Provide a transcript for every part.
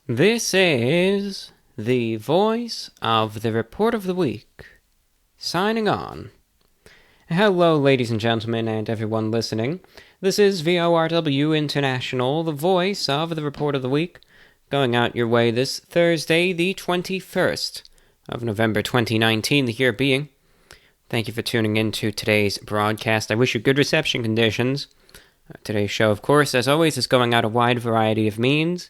This is the voice of the Report of the Week, signing on. Hello, ladies and gentlemen, and everyone listening. This is VORW International, the voice of the Report of the Week, going out your way this Thursday, the 21st of November 2019, the year being. Thank you for tuning in to today's broadcast. I wish you good reception conditions. Today's show, of course, as always, is going out a wide variety of means.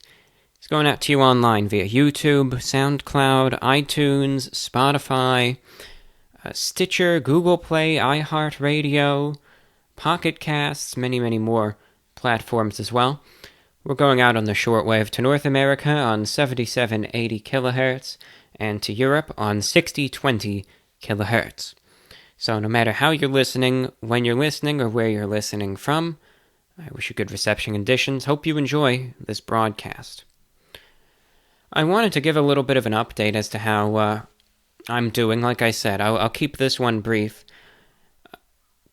It's going out to you online via YouTube, SoundCloud, iTunes, Spotify, Stitcher, Google Play, iHeartRadio, Pocket Casts, many, many more platforms as well. We're going out on the shortwave to North America on 7780 kilohertz and to Europe on 6020 kilohertz. So no matter how you're listening, when you're listening, or where you're listening from, I wish you good reception conditions. Hope you enjoy this broadcast. I wanted to give a little bit of an update as to how I'm doing. Like I said, I'll keep this one brief.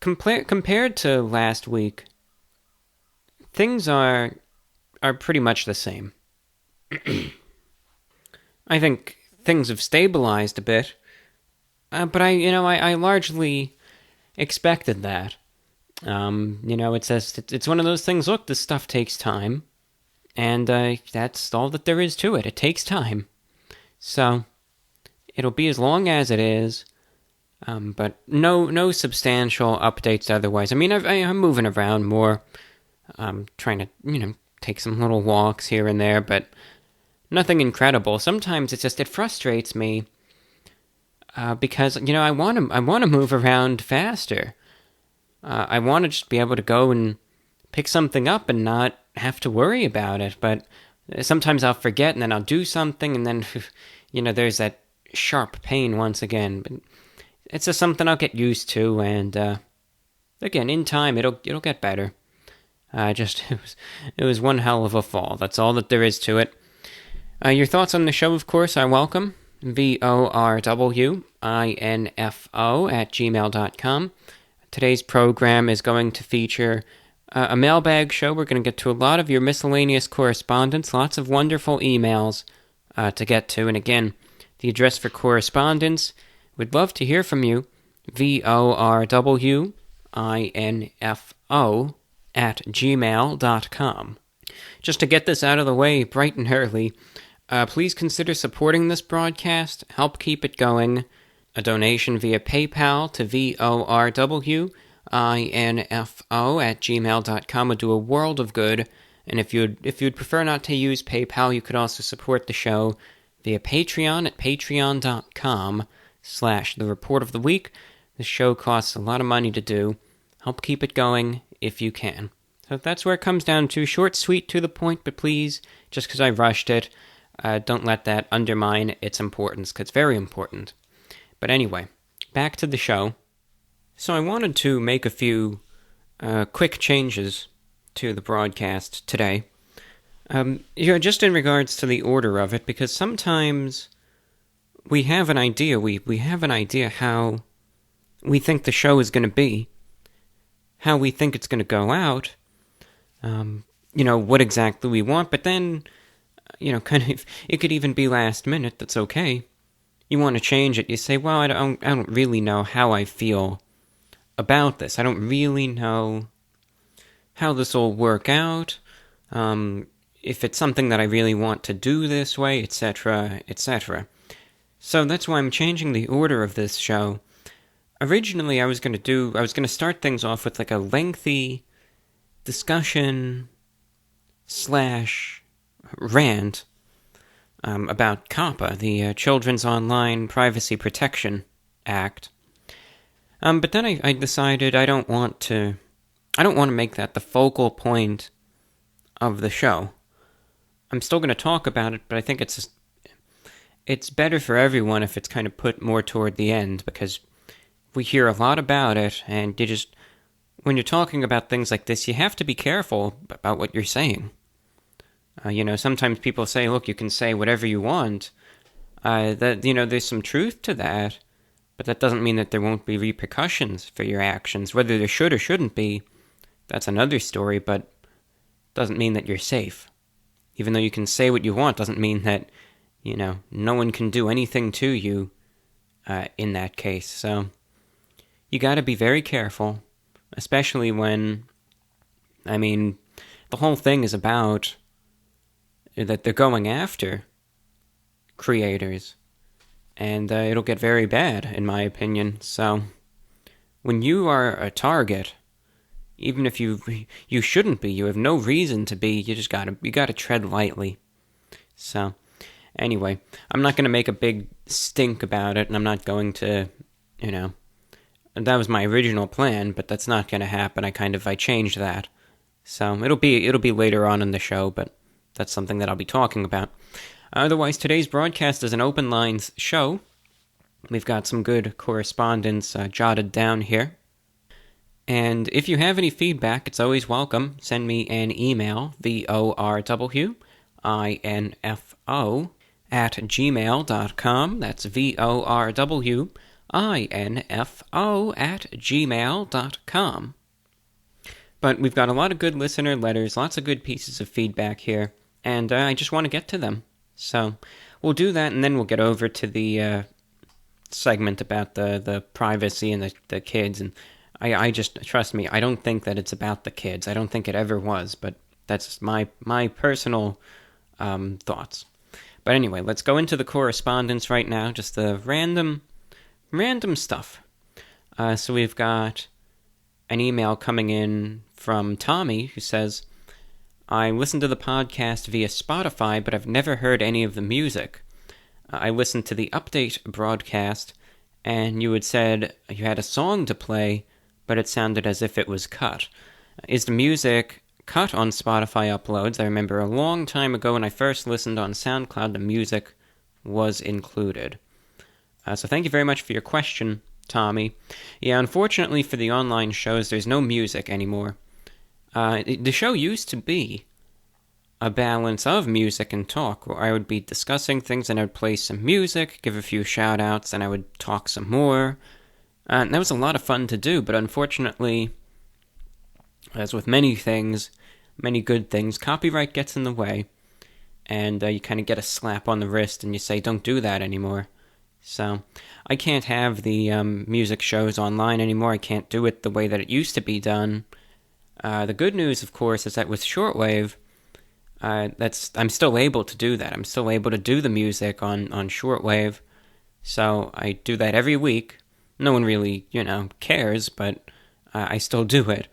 Compared to last week, things are pretty much the same. I think things have stabilized a bit, but I largely expected that. It's one of those things. Look, this stuff takes time. And that's all that there is to it. It takes time. So, it'll be as long as it is, but no substantial updates otherwise. I mean, I'm moving around more, trying to, take some little walks here and there, but nothing incredible. Sometimes it frustrates me, because, I want to move around faster. I want to just be able to go and pick something up and not have to worry about it, but sometimes I'll forget and then I'll do something and then, there's that sharp pain once again, but it's just something I'll get used to, and, again, in time, it'll get better. It was one hell of a fall. That's all that there is to it. Your thoughts on the show, of course, are welcome. VORWINFO@gmail.com. Today's program is going to feature a mailbag show. We're going to get to a lot of your miscellaneous correspondence, lots of wonderful emails to get to. And again, the address for correspondence, we'd love to hear from you, VORWINFO@gmail.com. Just to get this out of the way bright and early, please consider supporting this broadcast, help keep it going. A donation via PayPal to VORWINFO@gmail.com would do a world of good, and if you'd prefer not to use PayPal, you could also support the show via Patreon at patreon.com/The Report of the Week. The show costs a lot of money to do. Help keep it going if you can. So that's where it comes down to. Short, sweet, to the point, but please, just because I rushed it, don't let that undermine its importance, because it's very important. But anyway, back to the show. So I wanted to make a few quick changes to the broadcast today. Just in regards to the order of it, because sometimes we have an idea. We have an idea how we think the show is going to be, how we think it's going to go out, what exactly we want. But then, kind of, it could even be last minute. That's okay. You want to change it, you say, well, I don't really know how I feel about this. I don't really know how this will work out, if it's something that I really want to do this way, etc., etc. So that's why I'm changing the order of this show. Originally, I was going to start things off with like a lengthy discussion / rant about COPPA, the Children's Online Privacy Protection Act. But then I decided I don't want to make that the focal point of the show. I'm still going to talk about it, but I think it's better for everyone if it's kind of put more toward the end, because we hear a lot about it, and when you're talking about things like this, you have to be careful about what you're saying. Sometimes people say, look, you can say whatever you want. There's some truth to that, but that doesn't mean that there won't be repercussions for your actions. Whether there should or shouldn't be, that's another story, but doesn't mean that you're safe. Even though you can say what you want, doesn't mean that, no one can do anything to you in that case. So you got to be very careful, especially when, the whole thing is about that they're going after creators, and it'll get very bad, in my opinion. So when you are a target, even if you shouldn't be, you have no reason to be, you gotta tread lightly. So anyway, I'm not going to make a big stink about it, and I'm not going to, that was my original plan, but that's not going to happen. I changed that. So it'll be later on in the show, but that's something that I'll be talking about. Otherwise, today's broadcast is an open lines show. We've got some good correspondence jotted down here. And if you have any feedback, it's always welcome. Send me an email, VORWINFO@gmail.com. That's VORWINFO@gmail.com. But we've got a lot of good listener letters, lots of good pieces of feedback here, and I just want to get to them. So we'll do that, and then we'll get over to the segment about the privacy and the kids. And I just, trust me, I don't think that it's about the kids. I don't think it ever was, but that's my personal thoughts. But anyway, let's go into the correspondence right now, just the random stuff. So we've got an email coming in from Tommy, who says, I listened to the podcast via Spotify, but I've never heard any of the music. I listened to the update broadcast, and you had said you had a song to play, but it sounded as if it was cut. Is the music cut on Spotify uploads? I remember a long time ago when I first listened on SoundCloud, the music was included. So thank you very much for your question, Tommy. Yeah, unfortunately for the online shows, there's no music anymore. The show used to be a balance of music and talk, where I would be discussing things and I would play some music, give a few shout-outs, and I would talk some more. And that was a lot of fun to do, but unfortunately, as with many things, many good things, copyright gets in the way, and you kind of get a slap on the wrist and you say, don't do that anymore. So I can't have the music shows online anymore. I can't do it the way that it used to be done. The good news, of course, is that with Shortwave, I'm still able to do that. I'm still able to do the music on Shortwave. So I do that every week. No one really, cares, but I still do it.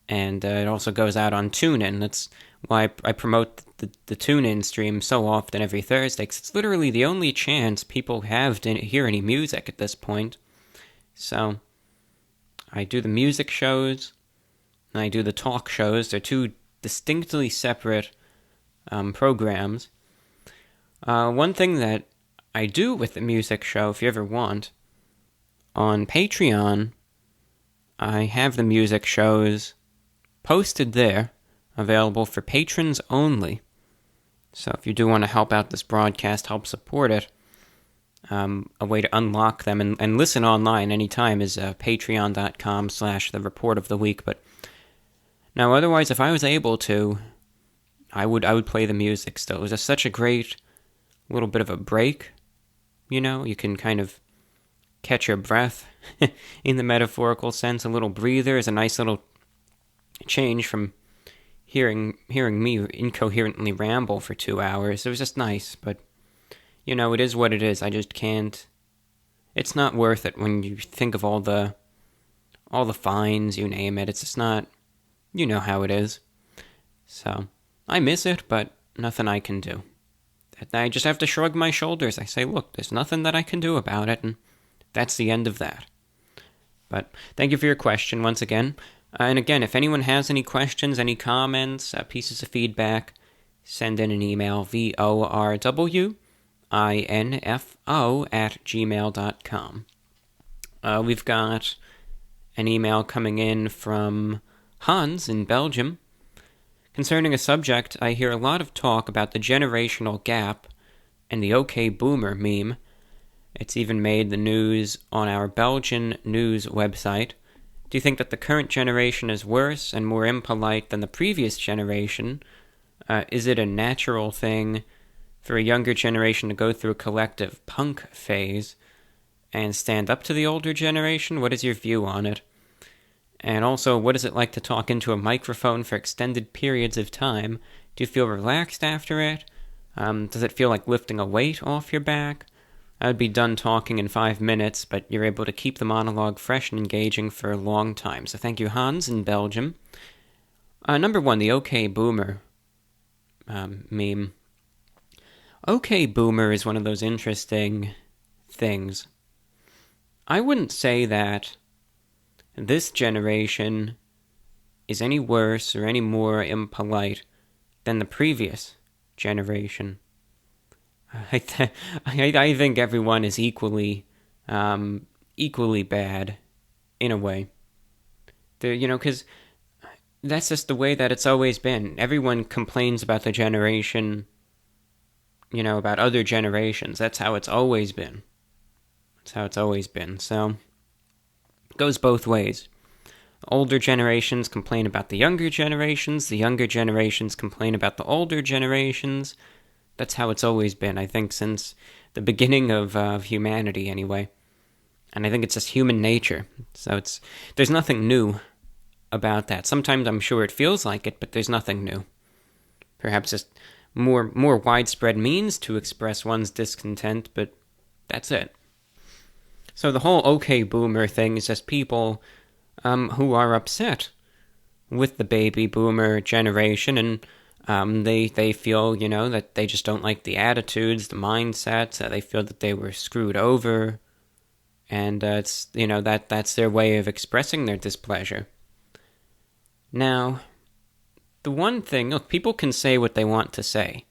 And it also goes out on TuneIn. That's why I promote the TuneIn stream so often every Thursday, because it's literally the only chance people have to hear any music at this point. So I do the music shows, and I do the talk shows. They're two distinctly separate programs. One thing that I do with the music show, if you ever want, on Patreon, I have the music shows posted there, available for patrons only. So if you do want to help out this broadcast, help support it, a way to unlock them and listen online anytime is patreon.com/thereportoftheweek. But now, otherwise, if I was able to, I would play the music still. It was just such a great little bit of a break. You can kind of catch your breath in the metaphorical sense. A little breather is a nice little change from hearing me incoherently ramble for 2 hours. It was just nice, but it is what it is. I just can't. It's not worth it when you think of all the fines, you name it. It's just not. You know how it is. So I miss it, but nothing I can do. I just have to shrug my shoulders. I say, look, there's nothing that I can do about it, and that's the end of that. But thank you for your question once again. And again, if anyone has any questions, any comments, pieces of feedback, send in an email, VORWINFO@gmail.com. We've got an email coming in from Hans in Belgium. Concerning a subject, I hear a lot of talk about the generational gap and the OK Boomer meme. It's even made the news on our Belgian news website. Do you think that the current generation is worse and more impolite than the previous generation? Is it a natural thing for a younger generation to go through a collective punk phase and stand up to the older generation? What is your view on it? And also, what is it like to talk into a microphone for extended periods of time? Do you feel relaxed after it? Does it feel like lifting a weight off your back? I would be done talking in 5 minutes, but you're able to keep the monologue fresh and engaging for a long time. So thank you, Hans, in Belgium. Number 1, the OK Boomer meme. OK Boomer is one of those interesting things. I wouldn't say that this generation is any worse or any more impolite than the previous generation. I think everyone is equally bad, in a way. Because that's just the way that it's always been. Everyone complains about the generation, about other generations. That's how it's always been. So, it goes both ways. Older generations complain about the younger generations complain about the older generations. That's how it's always been, I think, since the beginning of humanity, anyway. And I think it's just human nature. So there's nothing new about that. Sometimes I'm sure it feels like it, but there's nothing new. Perhaps just more widespread means to express one's discontent, but that's it. So the whole OK Boomer thing is just people who are upset with the baby boomer generation, and they feel, that they just don't like the attitudes, the mindsets, they feel that they were screwed over, and it's, that's their way of expressing their displeasure. Now, the one thing, look, people can say what they want to say,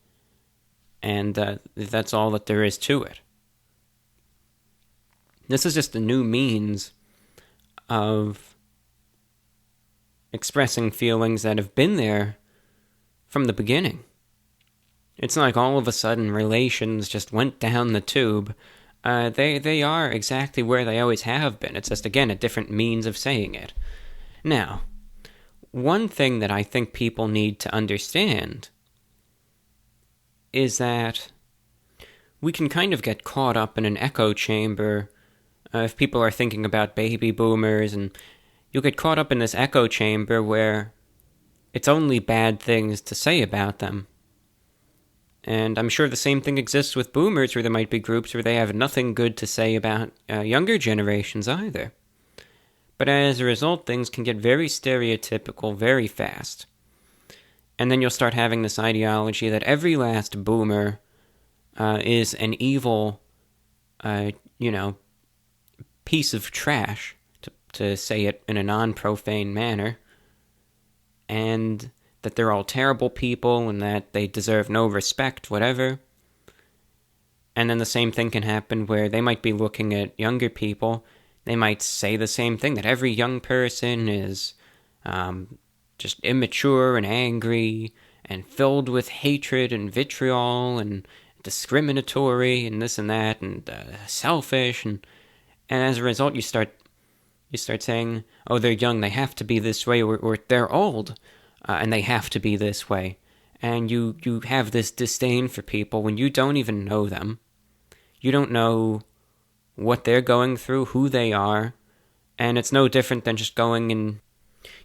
and that's all that there is to it. This is just a new means of expressing feelings that have been there from the beginning. It's not like all of a sudden relations just went down the tube. They are exactly where they always have been. It's just, again, a different means of saying it. Now, one thing that I think people need to understand is that we can kind of get caught up in an echo chamber if people are thinking about baby boomers, and you'll get caught up in this echo chamber where it's only bad things to say about them. And I'm sure the same thing exists with boomers, where there might be groups where they have nothing good to say about younger generations either. But as a result, things can get very stereotypical very fast. And then you'll start having this ideology that every last boomer is an evil, piece of trash, to say it in a non-profane manner, and that they're all terrible people and that they deserve no respect, whatever. And then the same thing can happen where they might be looking at younger people. They might say the same thing, that every young person is just immature and angry and filled with hatred and vitriol and discriminatory and this and that and selfish. And as a result, you start saying, oh, they're young, they have to be this way, or they're old, and they have to be this way. And you have this disdain for people when you don't even know them. You don't know what they're going through, who they are, and it's no different than just going and,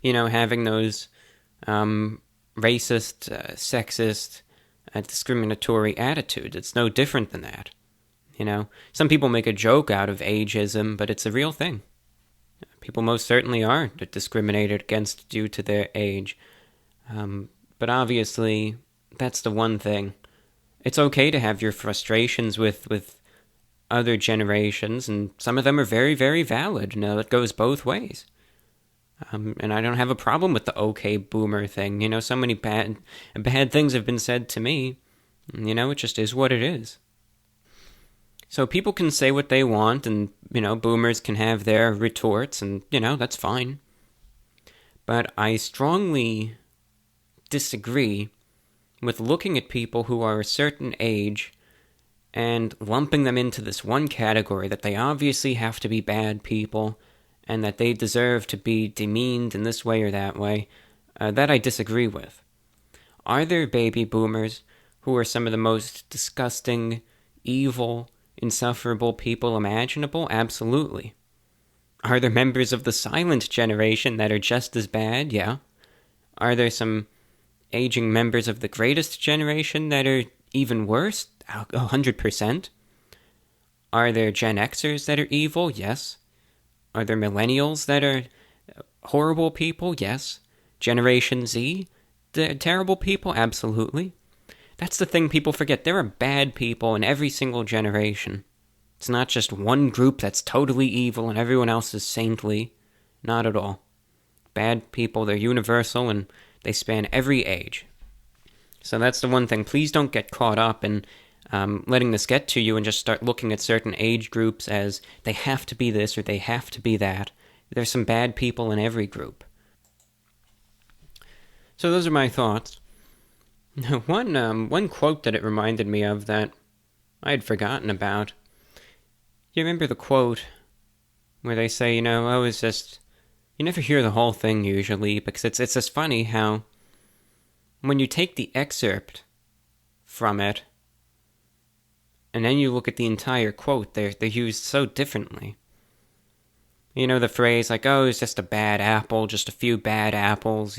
having those racist, sexist, discriminatory attitudes. It's no different than that. Some people make a joke out of ageism, but it's a real thing. People most certainly are discriminated against due to their age. But obviously, that's the one thing. It's okay to have your frustrations with other generations, and some of them are very, very valid. It goes both ways. And I don't have a problem with the OK Boomer thing. So many bad things have been said to me. It just is what it is. So people can say what they want, and, boomers can have their retorts, and, that's fine. But I strongly disagree with looking at people who are a certain age and lumping them into this one category, that they obviously have to be bad people, and that they deserve to be demeaned in this way or that way. That I disagree with. Are there baby boomers who are some of the most disgusting, evil, insufferable people imaginable? Absolutely. Are there members of the silent generation that are just as bad? Yeah. Are there some aging members of the greatest generation that are even worse? 100%. Are there Gen Xers that are evil? Yes. Are there millennials that are horrible people? Yes. Generation Z, the terrible people? Absolutely. That's the thing people forget. There are bad people in every single generation. It's not just one group that's totally evil and everyone else is saintly. Not at all. Bad people, they're universal and they span every age. So that's the one thing. Please don't get caught up in letting this get to you and just start looking at certain age groups as they have to be this or they have to be that. There's some bad people in every group. So those are my thoughts. One quote that it reminded me of that I had forgotten about. You remember the quote where they say, it's just, you never hear the whole thing usually, because it's just funny how when you take the excerpt from it, and then you look at the entire quote, they're used so differently. The phrase like, it's just a bad apple, just a few bad apples,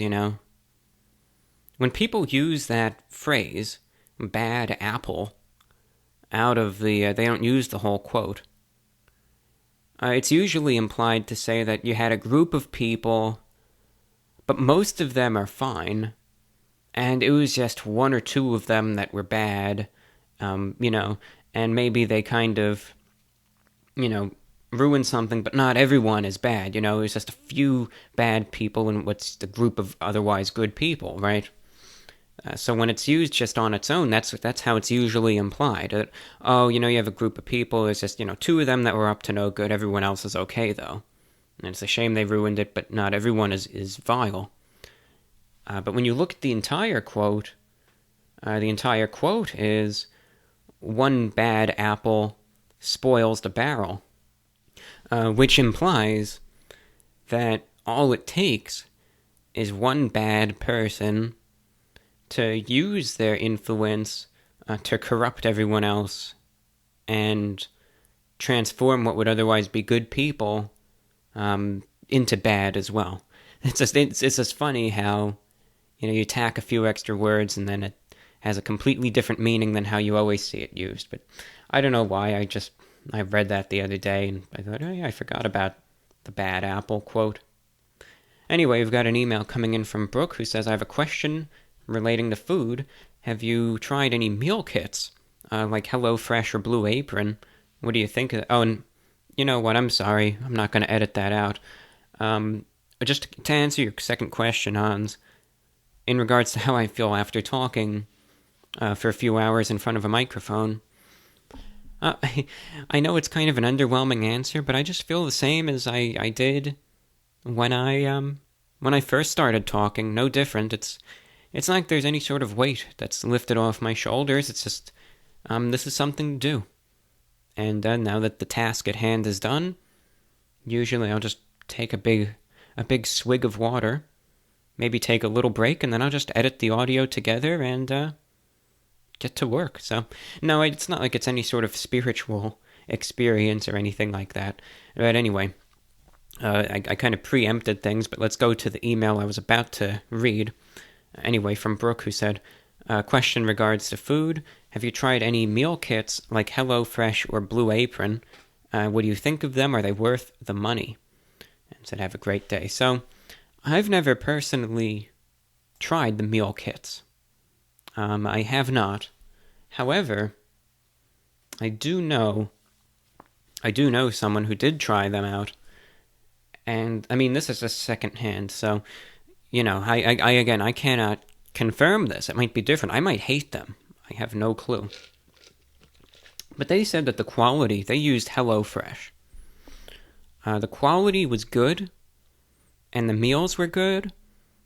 When people use that phrase, bad apple, out of they don't use the whole quote. It's usually implied to say that you had a group of people, but most of them are fine, and it was just one or two of them that were bad, and maybe they kind of, ruined something, but not everyone is bad, it was just a few bad people in what's the group of otherwise good people, right? So when it's used just on its own, that's how it's usually implied. That, you have a group of people, it's just, two of them that were up to no good, everyone else is okay, though. And it's a shame they ruined it, but not everyone is vile. But when you look at the entire quote is, one bad apple spoils the barrel, which implies that all it takes is one bad person to use their influence to corrupt everyone else and transform what would otherwise be good people into bad as well. It's just funny how you tack a few extra words and then it has a completely different meaning than how you always see it used. But I don't know why. I read that the other day and I thought, I forgot about the bad apple quote. Anyway, we've got an email coming in from Brooke who says, I have a question relating to food. Have you tried any meal kits, like HelloFresh or Blue Apron? What do you think of that? Oh, and you know what? I'm sorry. I'm not going to edit that out. Just to answer your second question, Hans, in regards to how I feel after talking for a few hours in front of a microphone, I know it's kind of an underwhelming answer, but I just feel the same as I did when I first started talking. No different. It's not like there's any sort of weight that's lifted off my shoulders. It's just, this is something to do. And now that the task at hand is done, usually I'll just take a big swig of water, maybe take a little break, and then I'll just edit the audio together and get to work. So, no, it's not like it's any sort of spiritual experience or anything like that. But anyway, I kind of preempted things, but let's go to the email I was about to read. Anyway, from Brooke, who said, question regards to food. Have you tried any meal kits like HelloFresh or Blue Apron? What do you think of them? Are they worth the money? And said, have a great day. So, I've never personally tried the meal kits. I have not. However, I do know someone who did try them out. And, I mean, this is just secondhand, so, I cannot confirm this. It might be different. I might hate them. I have no clue. But they said that the quality, they used HelloFresh. The quality was good, and the meals were good,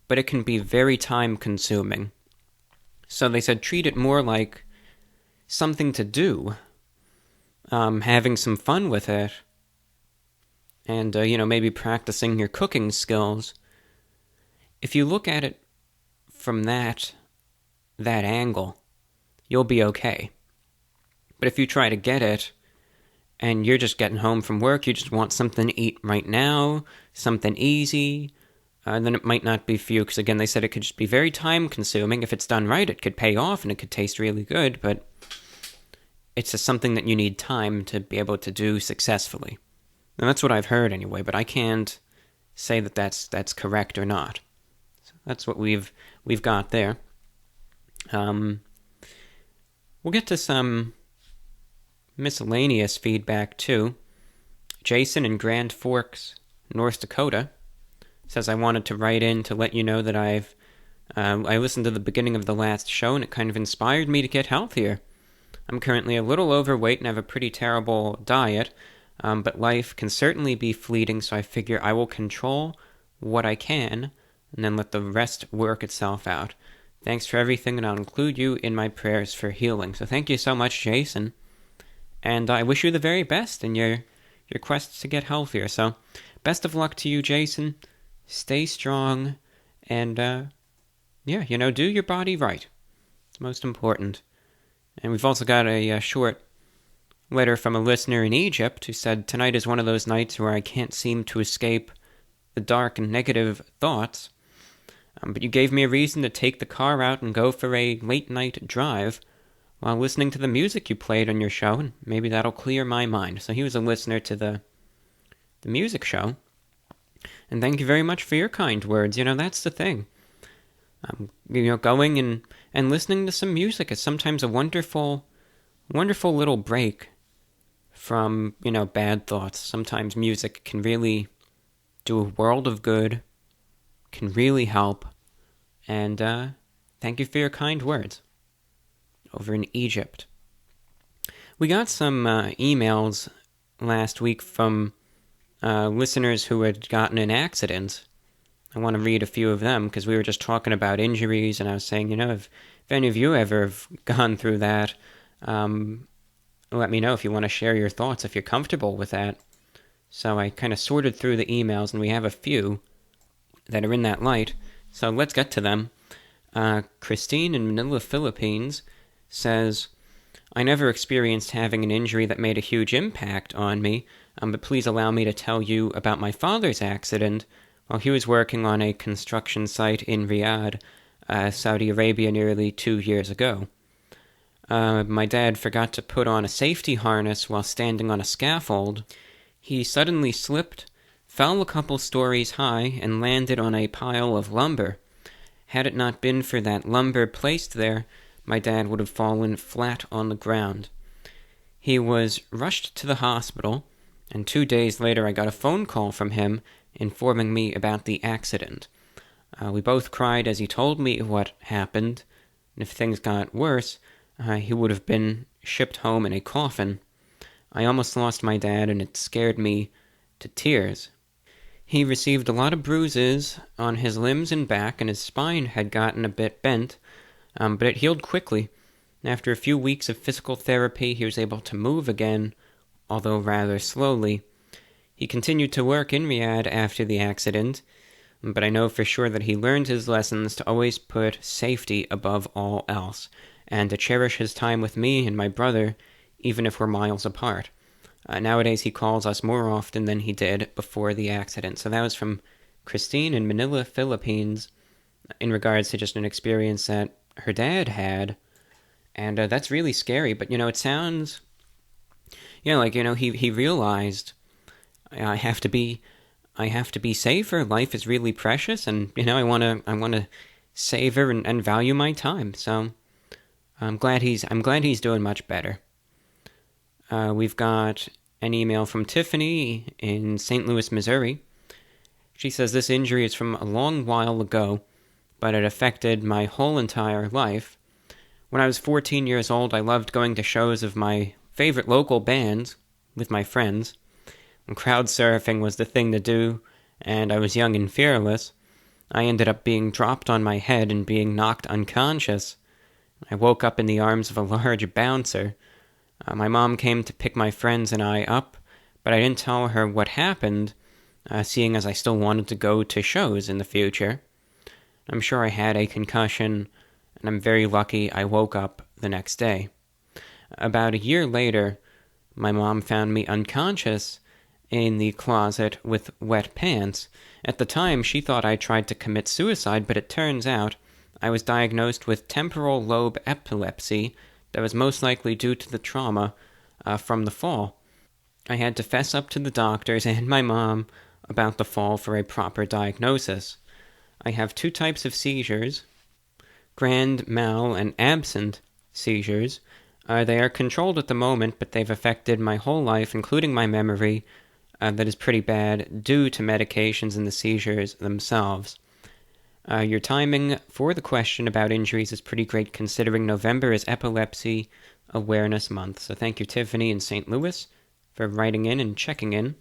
but it can be very time-consuming. So they said treat it more like something to do, having some fun with it, and, maybe practicing your cooking skills. If you look at it from that that angle, you'll be okay. But if you try to get it, and you're just getting home from work, you just want something to eat right now, something easy, then it might not be for you, because again, they said it could just be very time-consuming. If it's done right, it could pay off, and it could taste really good, but it's just something that you need time to be able to do successfully. And that's what I've heard anyway, but I can't say that that's correct or not. So that's what we've got there. We'll get to some miscellaneous feedback too. Jason in Grand Forks, North Dakota, says, I wanted to write in to let you know that I listened to the beginning of the last show and it kind of inspired me to get healthier. I'm currently a little overweight and have a pretty terrible diet, but life can certainly be fleeting, so I figure I will control what I can and then let the rest work itself out. Thanks for everything, and I'll include you in my prayers for healing. So thank you so much, Jason. And I wish you the very best in your quest to get healthier. So best of luck to you, Jason. Stay strong. And, do your body right. It's most important. And we've also got a short letter from a listener in Egypt who said, tonight is one of those nights where I can't seem to escape the dark and negative thoughts. But you gave me a reason to take the car out and go for a late-night drive while listening to the music you played on your show, and maybe that'll clear my mind. So he was a listener to the music show. And thank you very much for your kind words. That's the thing. Going and listening to some music is sometimes a wonderful, wonderful little break from, bad thoughts. Sometimes music can really do a world of good, can really help. And thank you for your kind words over in Egypt. We got some emails last week from listeners who had gotten in accidents. I want to read a few of them because we were just talking about injuries, and I was saying, if any of you ever have gone through that, let me know if you want to share your thoughts, if you're comfortable with that. So I kind of sorted through the emails, and we have a few that are in that light. So let's get to them. Christine in Manila, Philippines says, I never experienced having an injury that made a huge impact on me, but please allow me to tell you about my father's accident while he was working on a construction site in Riyadh, Saudi Arabia, nearly 2 years ago. My dad forgot to put on a safety harness while standing on a scaffold. He suddenly slipped, fell a couple stories high, and landed on a pile of lumber. Had it not been for that lumber placed there, my dad would have fallen flat on the ground. He was rushed to the hospital, and 2 days later I got a phone call from him informing me about the accident. We both cried as he told me what happened, and if things got worse, he would have been shipped home in a coffin. I almost lost my dad, and it scared me to tears. He received a lot of bruises on his limbs and back, and his spine had gotten a bit bent, but it healed quickly. After a few weeks of physical therapy, he was able to move again, although rather slowly. He continued to work in Riyadh after the accident, but I know for sure that he learned his lessons to always put safety above all else, and to cherish his time with me and my brother, even if we're miles apart. Nowadays he calls us more often than he did before the accident. So that was from Christine in Manila, Philippines, in regards to just an experience that her dad had. And that's really scary, but it sounds, he realized I have to be safer. Life is really precious, and I want to savor and value my time. So I'm glad he's doing much better. We've got an email from Tiffany in St. Louis, Missouri. She says, this injury is from a long while ago, but it affected my whole entire life. When I was 14 years old, I loved going to shows of my favorite local bands with my friends. When crowd surfing was the thing to do, and I was young and fearless, I ended up being dropped on my head and being knocked unconscious. I woke up in the arms of a large bouncer. My mom came to pick my friends and I up, but I didn't tell her what happened, seeing as I still wanted to go to shows in the future. I'm sure I had a concussion, and I'm very lucky I woke up the next day. About a year later, my mom found me unconscious in the closet with wet pants. At the time, she thought I tried to commit suicide, but it turns out I was diagnosed with temporal lobe epilepsy that was most likely due to the trauma from the fall. I had to fess up to the doctors and my mom about the fall for a proper diagnosis. I have 2 types of seizures, grand mal and absent seizures. They are controlled at the moment, but they've affected my whole life, including my memory, that is pretty bad due to medications and the seizures themselves. Your timing for the question about injuries is pretty great, considering November is Epilepsy Awareness Month. So thank you, Tiffany in St. Louis, for writing in and checking in.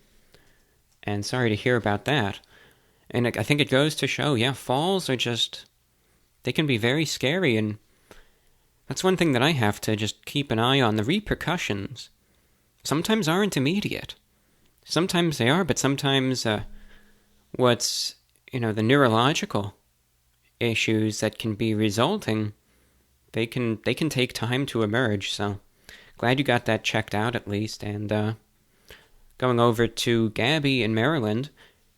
And sorry to hear about that. And I think it goes to show, falls are just, they can be very scary, and that's one thing that I have to just keep an eye on. The repercussions sometimes aren't immediate. Sometimes they are, but sometimes what's, the neurological issues that can be resulting, they can take time to emerge. So glad you got that checked out at least. And going over to Gabby in Maryland,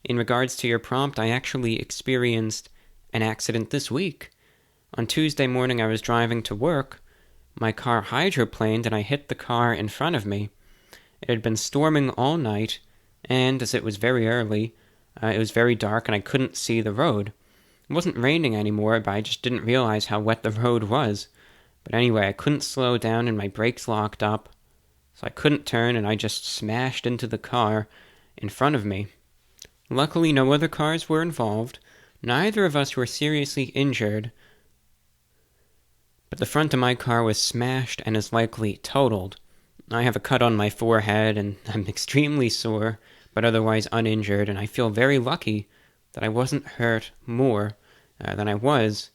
in regards to your prompt, I actually experienced an accident this week. On Tuesday morning, I was driving to work. My car hydroplaned and I hit the car in front of me. It had been storming all night, and as it was very early, it was very dark and I couldn't see the road. It wasn't raining anymore, but I just didn't realize how wet the road was. But anyway, I couldn't slow down and my brakes locked up, so I couldn't turn and I just smashed into the car in front of me. Luckily, no other cars were involved. Neither of us were seriously injured, but the front of my car was smashed and is likely totaled. I have a cut on my forehead and I'm extremely sore, but otherwise uninjured, and I feel very lucky that I wasn't hurt more than I was,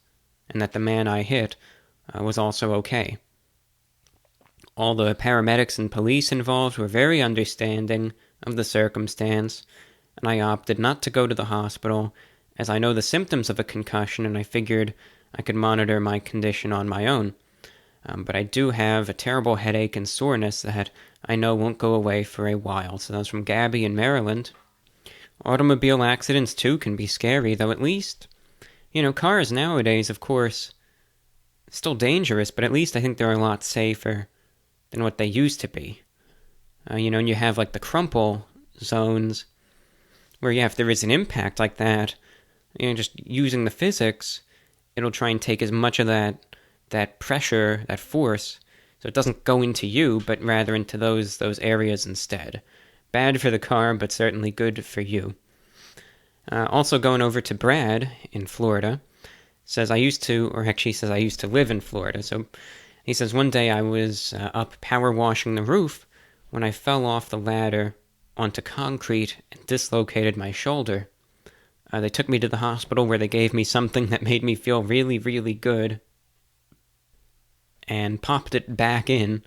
and that the man I hit was also okay. All the paramedics and police involved were very understanding of the circumstance, and I opted not to go to the hospital, as I know the symptoms of a concussion, and I figured I could monitor my condition on my own. But I do have a terrible headache and soreness that I know won't go away for a while. So that was from Gabby in Maryland. Automobile accidents, too, can be scary, though at least, cars nowadays, of course, still dangerous, but at least I think they're a lot safer than what they used to be. And you have, like, the crumple zones, where, if there is an impact like that, just using the physics, it'll try and take as much of that pressure, that force, so it doesn't go into you, but rather into those areas instead. Bad for the car, but certainly good for you. Also going over to Brad in Florida, says I used to live in Florida. So he says, one day I was up power washing the roof when I fell off the ladder onto concrete and dislocated my shoulder. They took me to the hospital where they gave me something that made me feel really, really good and popped it back in.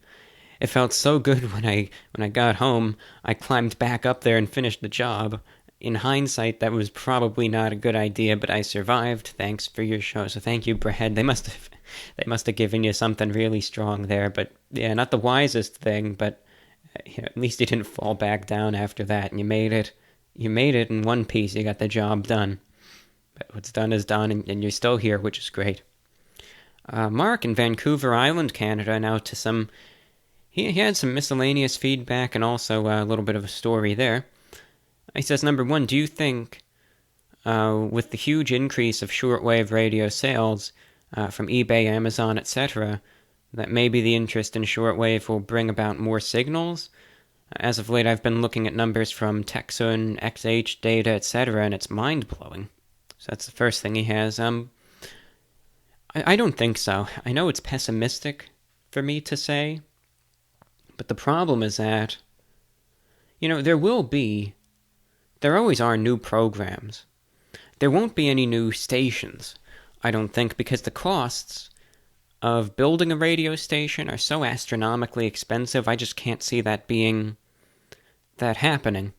It felt so good when I got home. I climbed back up there and finished the job. In hindsight, that was probably not a good idea, but I survived. Thanks for your show. So thank you, Brad. They must have given you something really strong there. But yeah, not the wisest thing, but at least you didn't fall back down after that, and you made it. You made it in one piece. You got the job done. But what's done is done, and you're still here, which is great. Mark in Vancouver Island, Canada, now to some... He had some miscellaneous feedback and also a little bit of a story there. He says, number one, do you think, with the huge increase of shortwave radio sales from eBay, Amazon, etc., that maybe the interest in shortwave will bring about more signals? As of late, I've been looking at numbers from Texun, XH data, etc., and it's mind-blowing. So that's the first thing he has. I don't think so. I know it's pessimistic for me to say, but the problem is that, there always are new programs. There won't be any new stations, I don't think, because the costs of building a radio station are so astronomically expensive, I just can't see that happening.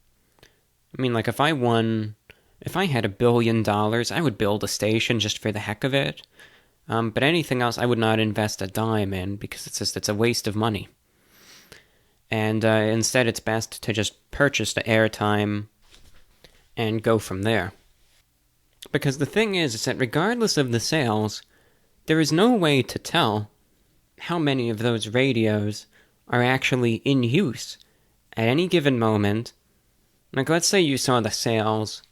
I mean, like, if I had $1 billion, I would build a station just for the heck of it. But anything else I would not invest a dime in, because it's a waste of money. And instead it's best to just purchase the airtime and go from there. Because the thing is that regardless of the sales, there is no way to tell how many of those radios are actually in use at any given moment. Like, let's say you saw the sales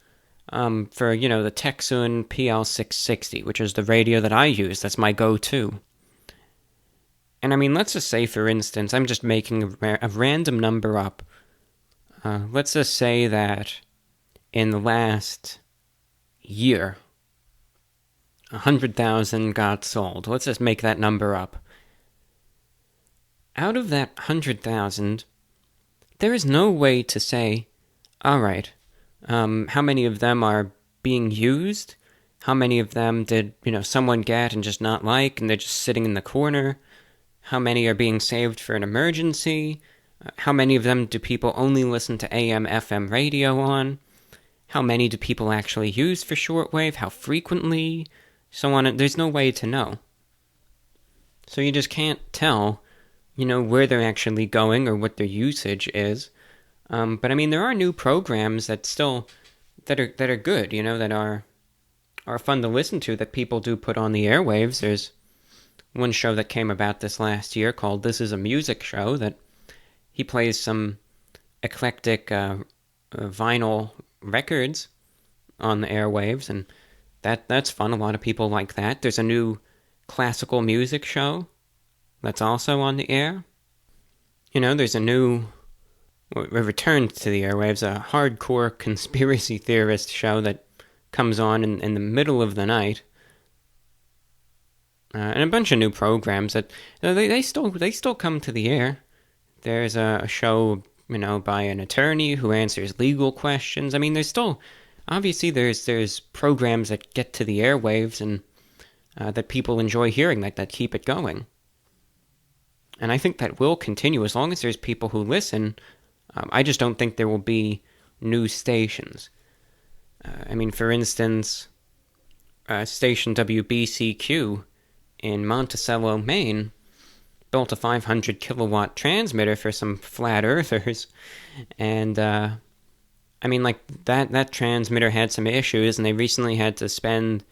for, the Texun PL660, which is the radio that I use. That's my go-to. And I mean, let's just say, for instance, I'm just making a random number up. Let's just say that in the last year, 100,000 got sold. Let's just make that number up. Out of that 100,000, there is no way to say, all right, how many of them are being used? How many of them did, someone get and just not like, and they're just sitting in the corner? How many are being saved for an emergency? How many of them do people only listen to AM, FM radio on? How many do people actually use for shortwave? How frequently? So on. There's no way to know. So you just can't tell, where they're actually going or what their usage is. But I mean, there are new programs that are good, that are fun to listen to, that people do put on the airwaves. There's one show that came about this last year called This Is a Music Show, that he plays some eclectic vinyl records on the airwaves, and that's fun. A lot of people like that. There's a new classical music show that's also on the air. There's a new return to the airwaves, a hardcore conspiracy theorist show that comes on in the middle of the night. And a bunch of new programs that they still come to the air. There's a show, by an attorney who answers legal questions. I mean, there's programs that get to the airwaves and that people enjoy hearing, that keep it going. And I think that will continue as long as there's people who listen. I just don't think there will be new stations. I mean, for instance, station WBCQ in Monticello, Maine, built a 500 kilowatt transmitter for some flat earthers, and that transmitter had some issues, and they recently had to spend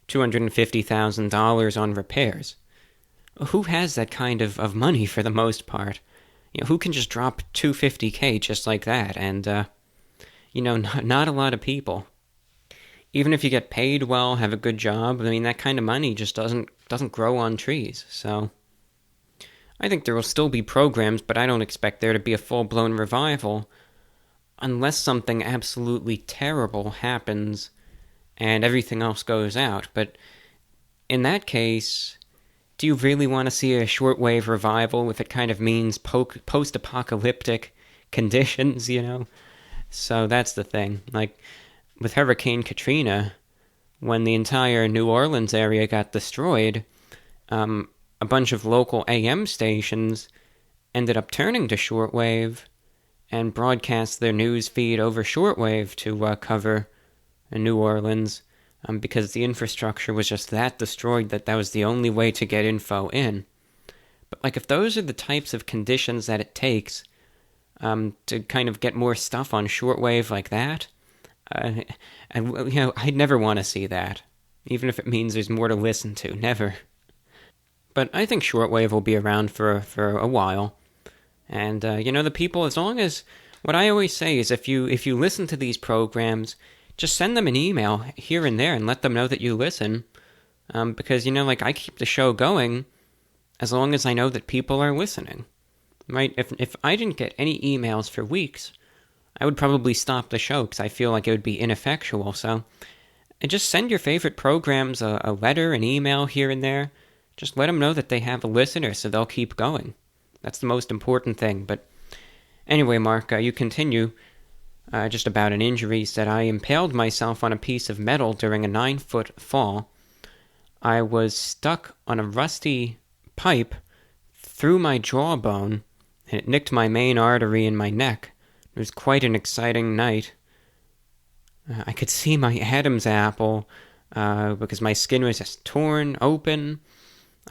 $250,000 on repairs. Who has that kind of money for the most part? Who can just drop $250K just like that? And not a lot of people. Even if you get paid well, have a good job, I mean, that kind of money just doesn't grow on trees. So I think there will still be programs, but I don't expect there to be a full-blown revival unless something absolutely terrible happens and everything else goes out. But in that case, do you really want to see a shortwave revival if it kind of means post-apocalyptic conditions, So that's the thing. Like, with Hurricane Katrina, when the entire New Orleans area got destroyed, a bunch of local AM stations ended up turning to shortwave and broadcast their news feed over shortwave to cover New Orleans, because the infrastructure was just that destroyed that was the only way to get info in. But if those are the types of conditions that it takes to kind of get more stuff on shortwave like that, I'd never want to see that, even if it means there's more to listen to. Never. But I think shortwave will be around for a while. And, the people, as long as... What I always say is if you listen to these programs, just send them an email here and there and let them know that you listen. Because, I keep the show going as long as I know that people are listening. Right? If I didn't get any emails for weeks, I would probably stop the show because I feel like it would be ineffectual. So just send your favorite programs a letter, an email here and there. Just let them know that they have a listener so they'll keep going. That's the most important thing. But anyway, Mark, you continue just about an injury. Said, I impaled myself on a piece of metal during a 9-foot fall. I was stuck on a rusty pipe through my jawbone, and it nicked my main artery in my neck. It was quite an exciting night. I could see my Adam's apple because my skin was just torn open.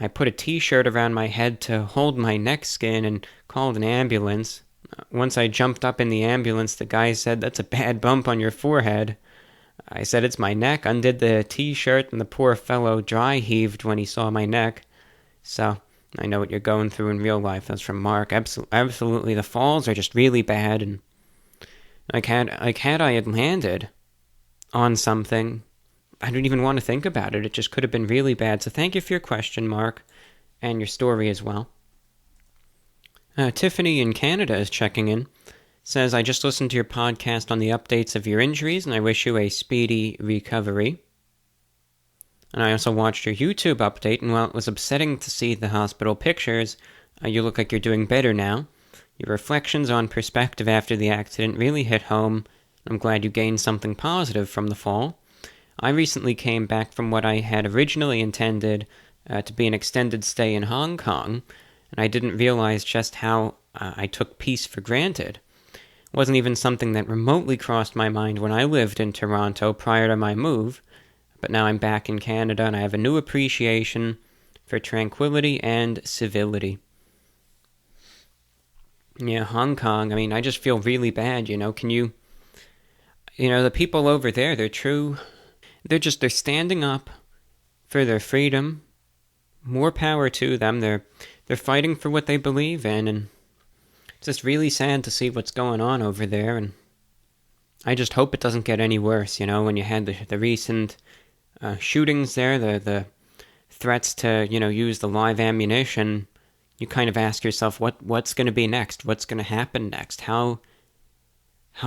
I put a t-shirt around my head to hold my neck skin and called an ambulance. Once I jumped up in the ambulance, the guy said, "That's a bad bump on your forehead." I said, "It's my neck," undid the t-shirt, and the poor fellow dry heaved when he saw my neck. So, I know what you're going through in real life. That's from Mark. Absolutely, the falls are just really bad, and had I had landed on something, I don't even want to think about it. It just could have been really bad. So thank you for your question, Mark, and your story as well. Tiffany in Canada is checking in. Says, "I just listened to your podcast on the updates of your injuries, and I wish you a speedy recovery. And I also watched your YouTube update, and while it was upsetting to see the hospital pictures, you look like you're doing better now. Your reflections on perspective after the accident really hit home. I'm glad you gained something positive from the fall. I recently came back from what I had originally intended to be an extended stay in Hong Kong, and I didn't realize just how I took peace for granted. It wasn't even something that remotely crossed my mind when I lived in Toronto prior to my move, but now I'm back in Canada and I have a new appreciation for tranquility and civility." Yeah, Hong Kong, I just feel really bad, the people over there, they're standing up for their freedom. More power to them. They're fighting for what they believe in, and it's just really sad to see what's going on over there, and I just hope it doesn't get any worse, when you had the recent shootings there, the threats to, use the live ammunition. You kind of ask yourself, what's going to be next? What's going to happen next? How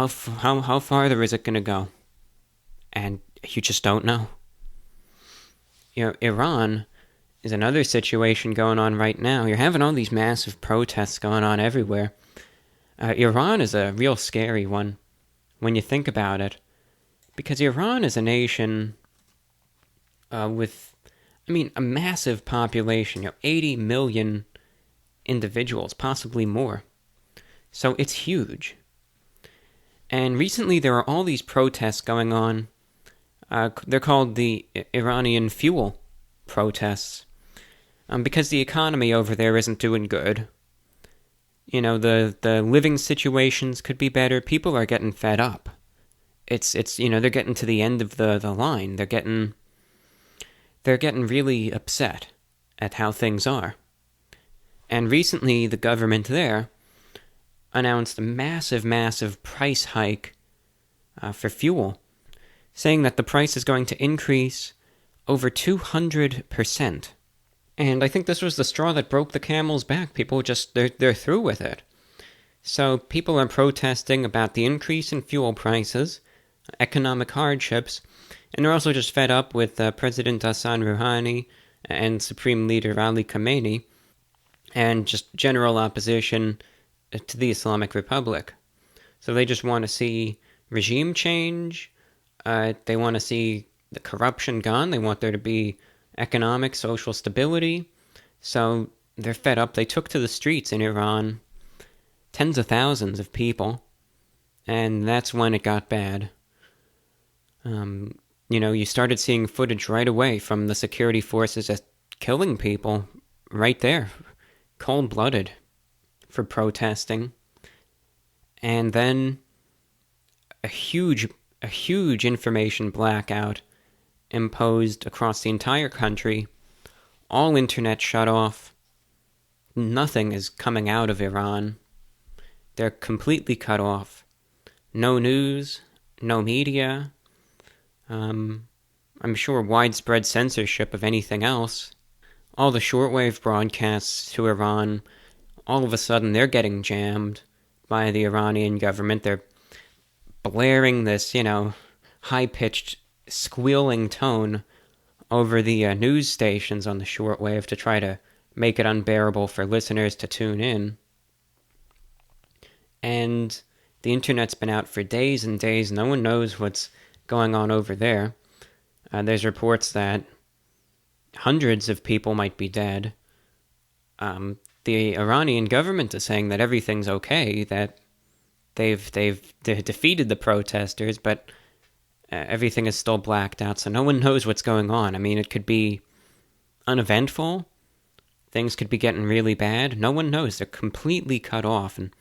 farther is it going to go? And you just don't know. Iran is another situation going on right now. You're having all these massive protests going on everywhere. Iran is a real scary one when you think about it, because Iran is a nation with, a massive population, 80 million individuals, possibly more. So it's huge. And recently there are all these protests going on. They're called the Iranian fuel protests, because the economy over there isn't doing good. The living situations could be better. People are getting fed up. It's they're getting to the end of the line. They're getting really upset at how things are. And recently the government there announced a massive price hike for fuel, saying that the price is going to increase over 200%. And I think this was the straw that broke the camel's back. People they're through with it. So people are protesting about the increase in fuel prices, economic hardships, and they're also just fed up with President Hassan Rouhani and Supreme Leader Ali Khamenei, and just general opposition to the Islamic Republic. So they just want to see regime change. They want to see the corruption gone. They want there to be economic, social stability. So they're fed up. They took to the streets in Iran, tens of thousands of people, and that's when it got bad. You started seeing footage right away from the security forces just killing people right there, cold-blooded, for protesting. And then a huge information blackout imposed across the entire country. All internet shut off. Nothing is coming out of Iran. They're completely cut off. No news, no media. I'm sure widespread censorship of anything else. All the shortwave broadcasts to Iran, all of a sudden they're getting jammed by the Iranian government. They're blaring this, high-pitched, squealing tone over the news stations on the shortwave to try to make it unbearable for listeners to tune in. And the internet's been out for days and days. No one knows what's going on over there. There's reports that hundreds of people might be dead. The Iranian government is saying that everything's okay, that they've defeated the protesters, but everything is still blacked out, so no one knows what's going on. I mean, it could be uneventful. Things could be getting really bad. No one knows. They're completely cut off, and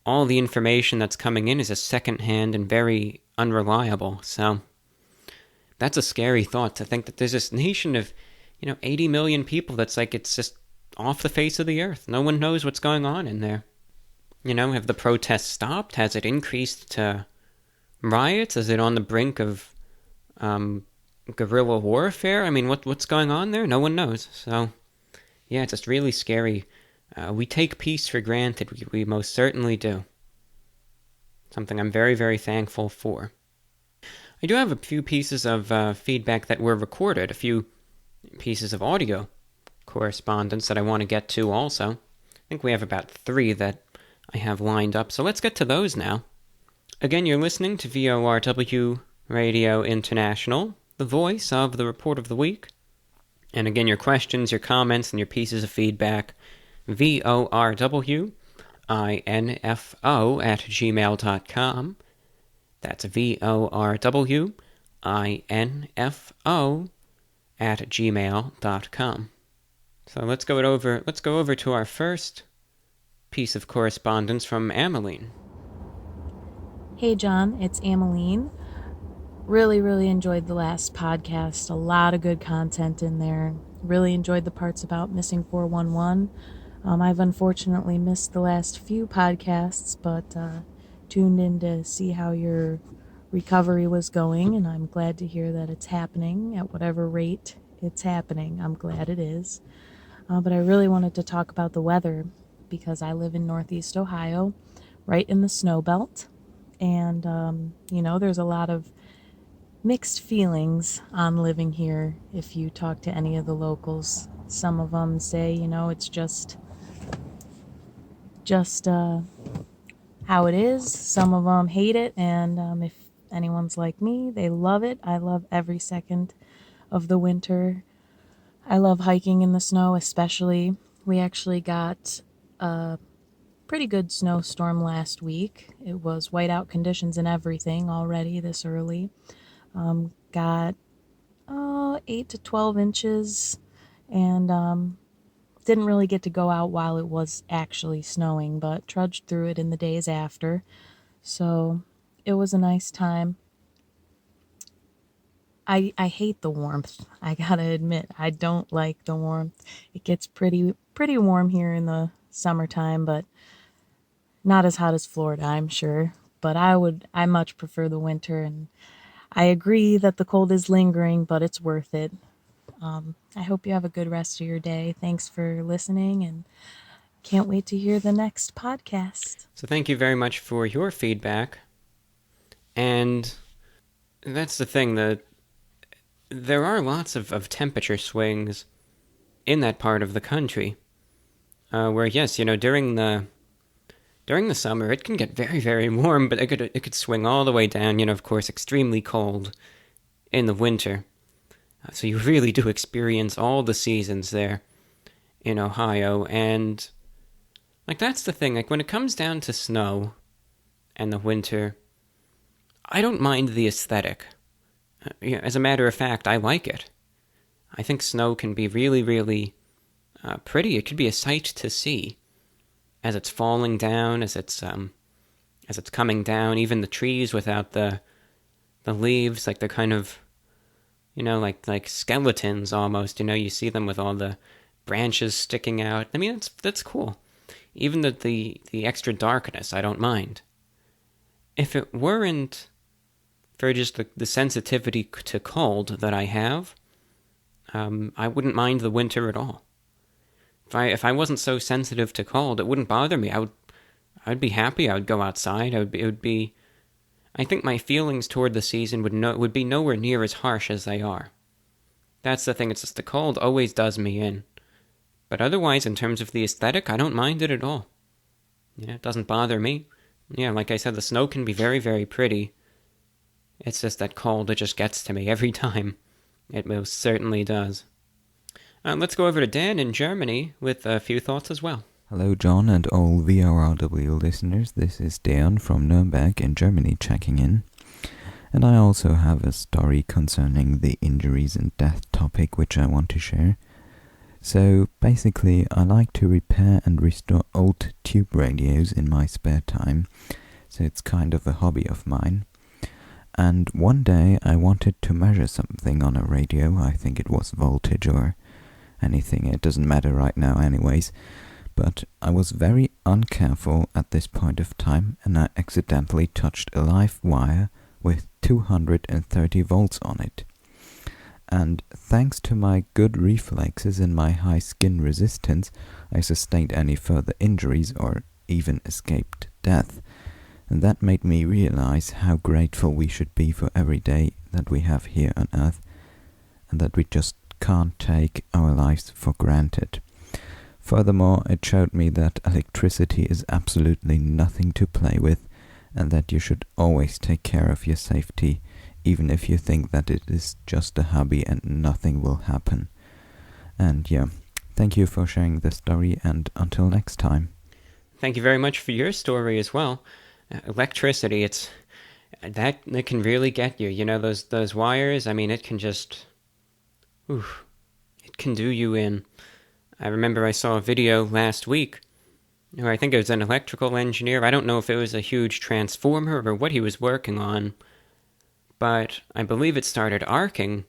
all the information that's coming in is a secondhand and very unreliable. So that's a scary thought, to think that there's this nation of, 80 million people that's like, it's just off the face of the earth. No one knows what's going on in there. Have the protests stopped? Has it increased to riots? Is it on the brink of guerrilla warfare? I mean, what's going on there? No one knows. So, yeah, it's just really scary. We take peace for granted. We most certainly do. Something I'm very, very thankful for. I do have a few pieces of feedback that were recorded, a few pieces of audio correspondence that I want to get to also. I think we have about 3 that I have lined up, so let's get to those now. Again, you're listening to VORW Radio International, the voice of the Report of the Week. And again, your questions, your comments, and your pieces of feedback, VORWINFO@gmail.com. That's VORWINFO@gmail.com. So let's go over to our first piece of correspondence from Ameline. Hey John, it's Ameline. Really enjoyed the last podcast. A lot of good content in there. Really enjoyed the parts about missing 411. I've unfortunately missed the last few podcasts, but tuned in to see how your recovery was going, and I'm glad to hear that it's happening at whatever rate it's happening. I'm glad it is. But I really wanted to talk about the weather because I live in Northeast Ohio, right in the snow belt. And, there's a lot of mixed feelings on living here if you talk to any of the locals. Some of them say, it's just how it is. Some of them hate it. And if anyone's like me, they love it. I love every second of the winter. I love hiking in the snow, especially. We actually got a pretty good snowstorm last week. It was whiteout conditions and everything already this early. Got 8 to 12 inches and didn't really get to go out while it was actually snowing, but trudged through it in the days after. So it was a nice time. I hate the warmth. I gotta admit, I don't like the warmth. It gets pretty warm here in the summertime, but not as hot as Florida, I'm sure. But I much prefer the winter, and I agree that the cold is lingering, but it's worth it. I hope you have a good rest of your day. Thanks for listening, and can't wait to hear the next podcast. So thank you very much for your feedback. And that's the thing, there are lots of temperature swings in that part of the country, where yes, during the summer it can get very, very warm, but it could swing all the way down. Of course, extremely cold in the winter. So you really do experience all the seasons there in Ohio, and that's the thing. When it comes down to snow and the winter, I don't mind the aesthetic. As a matter of fact, I like it. I think snow can be really, really pretty. It could be a sight to see as it's falling down, as it's coming down. Even the trees without the leaves, they're kind of, like skeletons almost. You see them with all the branches sticking out. I mean, that's cool. Even the extra darkness, I don't mind. If it weren't for just the sensitivity to cold that I have, I wouldn't mind the winter at all. If I wasn't so sensitive to cold, it wouldn't bother me. I'd be happy. I would go outside. I think my feelings toward the season would be nowhere near as harsh as they are. That's the thing. It's just the cold always does me in. But otherwise, in terms of the aesthetic, I don't mind it at all. Yeah, it doesn't bother me. Yeah, like I said, the snow can be very, very pretty. It's just that cold, it just gets to me every time. It most certainly does. Let's go over to Dan in Germany with a few thoughts as well. Hello, John, and all VORW listeners. This is Dan from Nuremberg in Germany checking in. And I also have a story concerning the injuries and death topic which I want to share. So basically, I like to repair and restore old tube radios in my spare time, so it's kind of a hobby of mine. And one day I wanted to measure something on a radio. I think it was voltage or anything, it doesn't matter right now anyways. But I was very uncareful at this point of time, and I accidentally touched a live wire with 230 volts on it. And thanks to my good reflexes and my high skin resistance, I sustained any further injuries or even escaped death. And that made me realize how grateful we should be for every day that we have here on Earth, and that we just can't take our lives for granted. Furthermore, it showed me that electricity is absolutely nothing to play with, and that you should always take care of your safety, even if you think that it is just a hobby and nothing will happen. And yeah, thank you for sharing the story, and until next time. Thank you very much for your story as well. Electricity, that can really get you. You know, those wires, I mean, it can just, it can do you in. I remember I saw a video last week where I think it was an electrical engineer. I don't know if it was a huge transformer or what he was working on, but I believe it started arcing,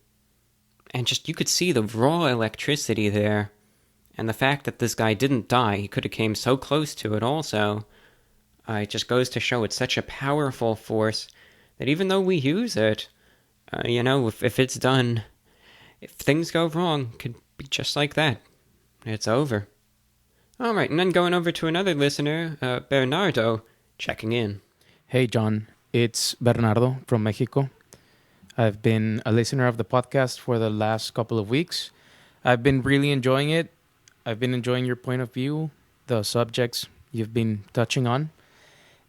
and just you could see the raw electricity there, and the fact that this guy didn't die, he could have came so close to it also. It just goes to show it's such a powerful force that even though we use it, if it's done, if things go wrong, it could be just like that. It's over. All right, and then going over to another listener, Bernardo, checking in. Hey, John. It's Bernardo from Mexico. I've been a listener of the podcast for the last couple of weeks. I've been really enjoying it. I've been enjoying your point of view, the subjects you've been touching on.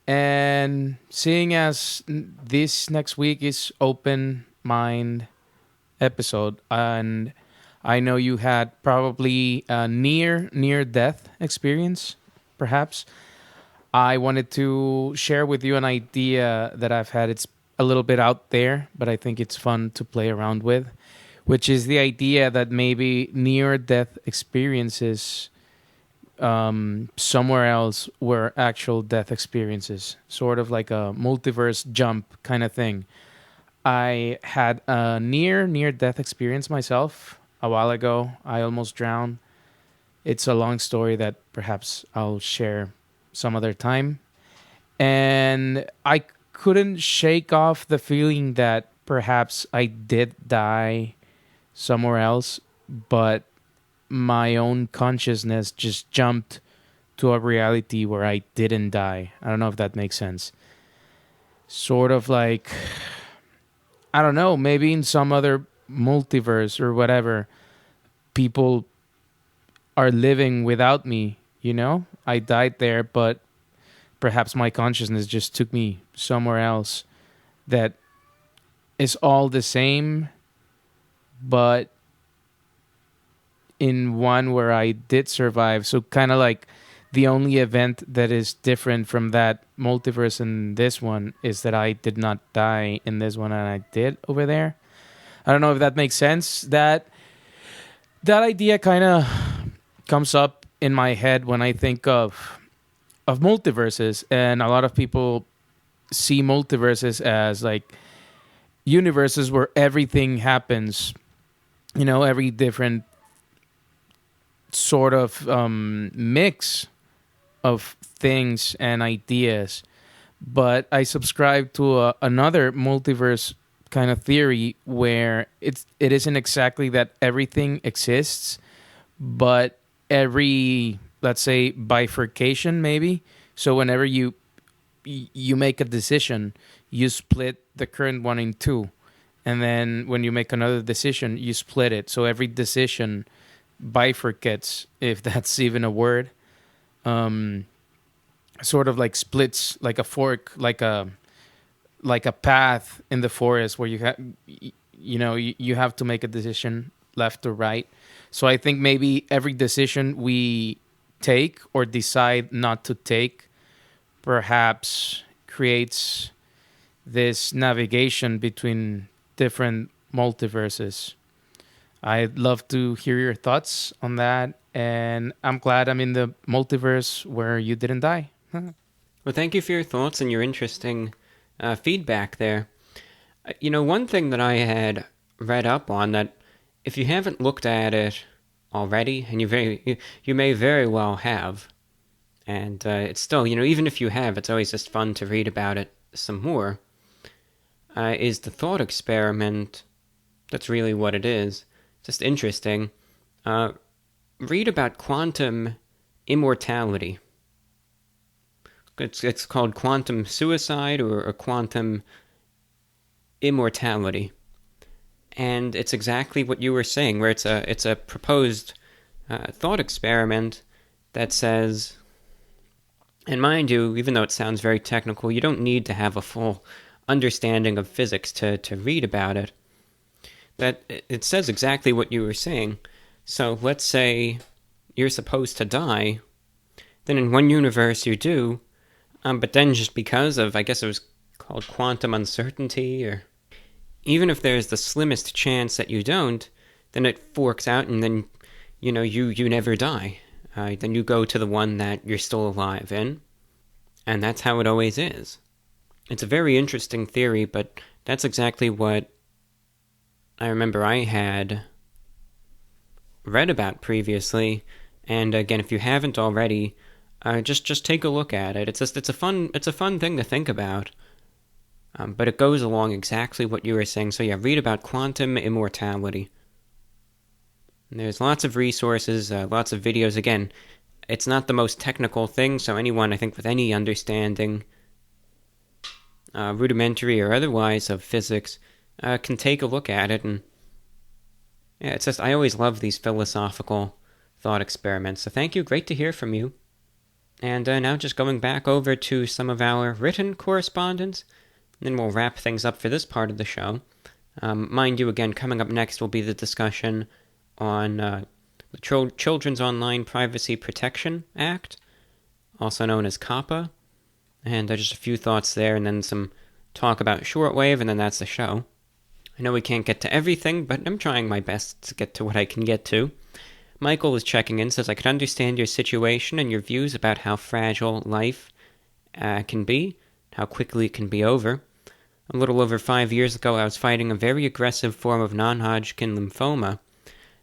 And seeing as this next week is Open Mind episode, and I know you had probably a near-death experience, perhaps. I wanted to share with you an idea that I've had. It's a little bit out there, but I think it's fun to play around with, which is the idea that maybe near-death experiences somewhere else were actual death experiences, sort of like a multiverse jump kind of thing. I had a near-death experience myself a while ago. I almost drowned. It's a long story that perhaps I'll share some other time. And I couldn't shake off the feeling that perhaps I did die somewhere else, but my own consciousness just jumped to a reality where I didn't die. I don't know if that makes sense. Sort of like, I don't know, maybe in some other multiverse or whatever, people are living without me, you know? I died there, but perhaps my consciousness just took me somewhere else that is all the same, but in one where I did survive. So kind of like the only event that is different from that multiverse in this one is that I did not die in this one and I did over there. I don't know if that makes sense. That idea kind of comes up in my head when I think of multiverses, and a lot of people see multiverses as like universes where everything happens, you know, every different sort of mix of things and ideas. But I subscribe to another multiverse kind of theory where it isn't exactly that everything exists, but every, let's say, bifurcation maybe. So whenever you make a decision, you split the current one in two, and then when you make another decision, you split it. So every decision bifurcates, if that's even a word, sort of like splits, like a fork, like a path in the forest where you have, you have to make a decision left or right. So I think maybe every decision we take or decide not to take perhaps creates this navigation between different multiverses. I'd love to hear your thoughts on that, and I'm glad I'm in the multiverse where you didn't die. Well, thank you for your thoughts and your interesting feedback there. One thing that I had read up on that, if you haven't looked at it already, and you may very well have, and it's still, even if you have, it's always just fun to read about it some more, is the thought experiment. That's really what it is. Just interesting. Read about quantum immortality. It's called quantum suicide or quantum immortality. And it's exactly what you were saying, where it's a proposed thought experiment that says, and mind you, even though it sounds very technical, you don't need to have a full understanding of physics to read about it. That it says exactly what you were saying. So let's say you're supposed to die, then in one universe you do, but then just because of, I guess it was called quantum uncertainty, or even if there's the slimmest chance that you don't, then it forks out and then, you never die. Then you go to the one that you're still alive in, and that's how it always is. It's a very interesting theory, but that's exactly what I remember I had read about previously, and again, if you haven't already, just take a look at it. It's a fun thing to think about, but it goes along exactly what you were saying. So yeah, read about quantum immortality. And there's lots of resources, lots of videos. Again, it's not the most technical thing, so anyone, I think, with any understanding, rudimentary or otherwise, of physics, can take a look at it. And yeah, it's just, I always love these philosophical thought experiments. So thank you, great to hear from you. And now just going back over to some of our written correspondence, and then we'll wrap things up for this part of the show. Mind you, again, coming up next will be the discussion on the Children's Online Privacy Protection Act, also known as COPPA, and just a few thoughts there, and then some talk about shortwave, and then that's the show. I know we can't get to everything, but I'm trying my best to get to what I can get to. Michael is checking in, says, I could understand your situation and your views about how fragile life can be, how quickly it can be over. A little over 5 years ago, I was fighting a very aggressive form of non-Hodgkin lymphoma.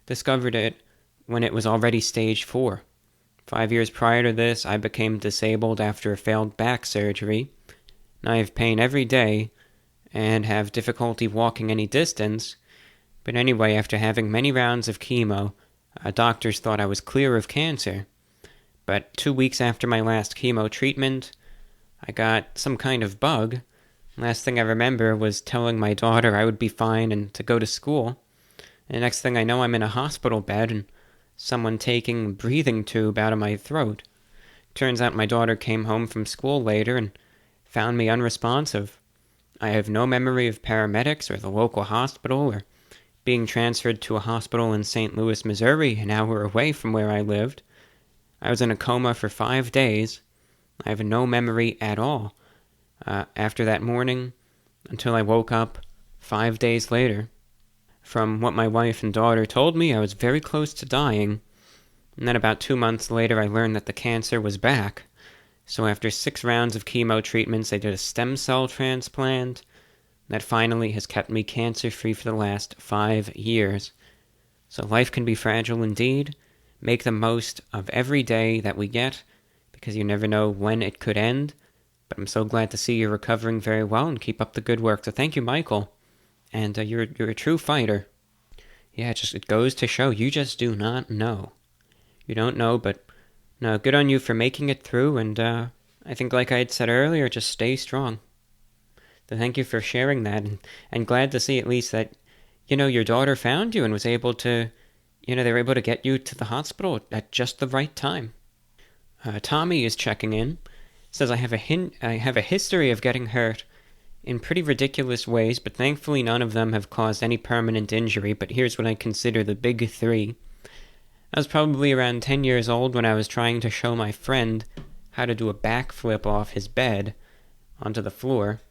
Discovered it when it was already stage 4. 5 years prior to this, I became disabled after a failed back surgery. I have pain every day and have difficulty walking any distance. But anyway, after having many rounds of chemo, doctors thought I was clear of cancer. But 2 weeks after my last chemo treatment, I got some kind of bug. Last thing I remember was telling my daughter I would be fine and to go to school. And the next thing I know, I'm in a hospital bed and someone taking a breathing tube out of my throat. Turns out my daughter came home from school later and found me unresponsive. I have no memory of paramedics or the local hospital or being transferred to a hospital in St. Louis, Missouri, an hour away from where I lived. I was in a coma for 5 days. I have no memory at all after that morning until I woke up 5 days later. From what my wife and daughter told me, I was very close to dying. And then about 2 months later, I learned that the cancer was back. So after 6 rounds of chemo treatments, they did a stem cell transplant. That finally has kept me cancer-free for the last 5 years. So life can be fragile indeed. Make the most of every day that we get, because you never know when it could end. But I'm so glad to see you're recovering very well, and keep up the good work. So thank you, Michael. And you're a true fighter. Yeah, it goes to show, you just do not know. You don't know, but no, good on you for making it through, and I think like I had said earlier, just stay strong. So thank you for sharing that, and glad to see at least that, your daughter found you and was able to, they were able to get you to the hospital at just the right time. Tommy is checking in, says, I have a history of getting hurt in pretty ridiculous ways, but thankfully none of them have caused any permanent injury, but here's what I consider the big 3. I was probably around 10 years old when I was trying to show my friend how to do a backflip off his bed onto the floor.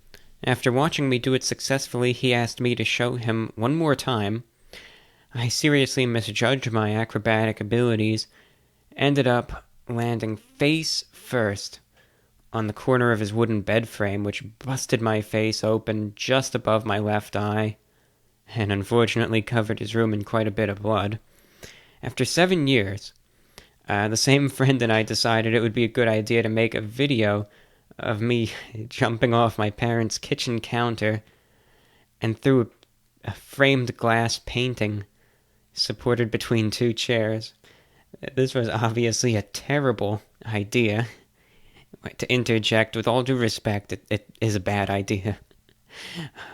After watching me do it successfully, he asked me to show him one more time. I seriously misjudged my acrobatic abilities, ended up landing face first on the corner of his wooden bed frame, which busted my face open just above my left eye, and unfortunately covered his room in quite a bit of blood. After 7 years, the same friend and I decided it would be a good idea to make a video of me jumping off my parents' kitchen counter and through a framed glass painting supported between two chairs. This was obviously a terrible idea. To interject, with all due respect, it is a bad idea.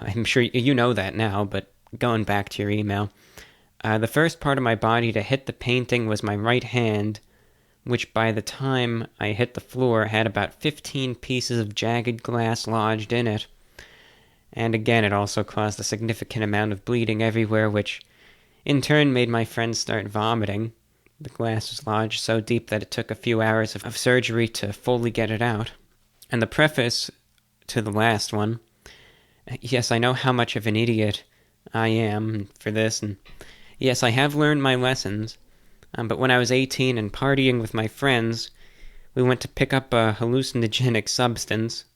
I'm sure you know that now, but going back to your email. The first part of my body to hit the painting was my right hand, which by the time I hit the floor had about 15 pieces of jagged glass lodged in it. And again, it also caused a significant amount of bleeding everywhere, which in turn made my friend start vomiting. The glass was lodged so deep that it took a few hours of surgery to fully get it out. And the preface to the last one, yes, I know how much of an idiot I am for this, and yes, I have learned my lessons, but when I was 18 and partying with my friends, we went to pick up a hallucinogenic substance.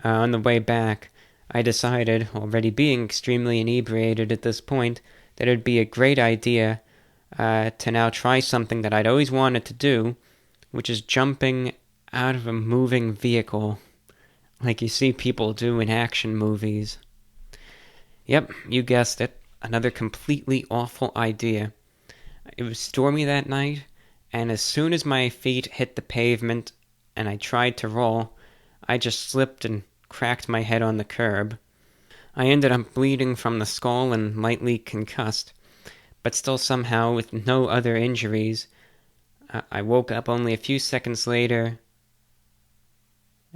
On the way back, I decided, already being extremely inebriated at this point, that it would be a great idea to now try something that I'd always wanted to do, which is jumping out of a moving vehicle, like you see people do in action movies. Yep, you guessed it, another completely awful idea. It was stormy that night, and as soon as my feet hit the pavement and I tried to roll, I just slipped and cracked my head on the curb. I ended up bleeding from the skull and lightly concussed, but still somehow with no other injuries. I woke up only a few seconds later.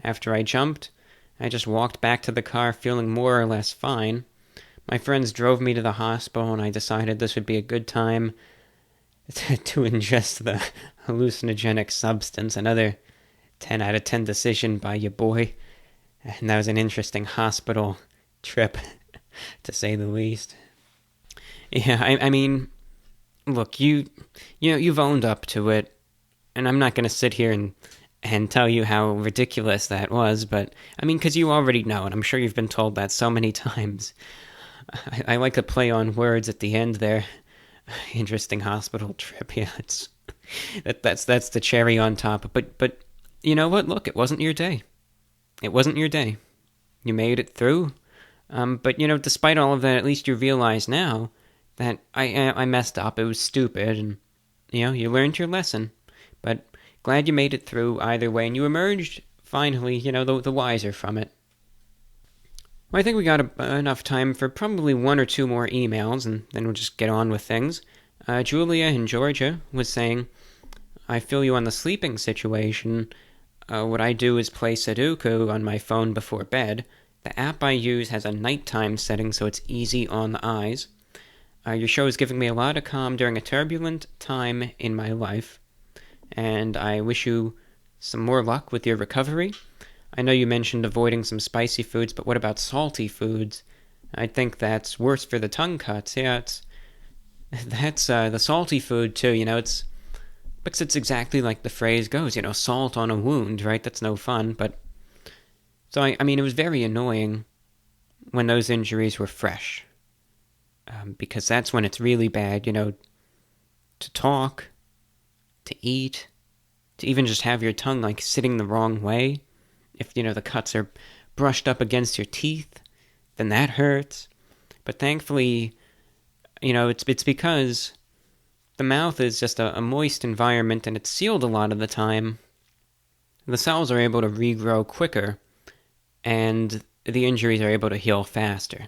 After I jumped, I just walked back to the car feeling more or less fine. My friends drove me to the hospital, and I decided this would be a good time to ingest the hallucinogenic substance. Another 10 out of 10 decision by your boy. And that was an interesting hospital trip, to say the least. Yeah, I mean, look, you've owned up to it, and I'm not going to sit here and tell you how ridiculous that was, but, I mean, because you already know, and I'm sure you've been told that so many times. I like to play on words at the end there. Interesting hospital trip, yeah, that's the cherry on top, but, you know what, look, it wasn't your day. It wasn't your day. You made it through, but, despite all of that, at least you realize now that I messed up, it was stupid, and, you learned your lesson. But glad you made it through either way, and you emerged, finally, the wiser from it. Well, I think we got enough time for probably one or two more emails, and then we'll just get on with things. Julia in Georgia was saying, I feel you on the sleeping situation. What I do is play Sudoku on my phone before bed. The app I use has a nighttime setting, so it's easy on the eyes. Your show is giving me a lot of calm during a turbulent time in my life, and I wish you some more luck with your recovery. I know you mentioned avoiding some spicy foods, but what about salty foods? I think that's worse for the tongue cuts. Yeah, that's the salty food too, it's because it's exactly like the phrase goes, salt on a wound, right? That's no fun, but so I mean, it was very annoying when those injuries were fresh. Because that's when it's really bad, to talk, to eat, to even just have your tongue, sitting the wrong way. If, the cuts are brushed up against your teeth, then that hurts. But thankfully, it's because the mouth is just a moist environment, and it's sealed a lot of the time. The cells are able to regrow quicker, and the injuries are able to heal faster.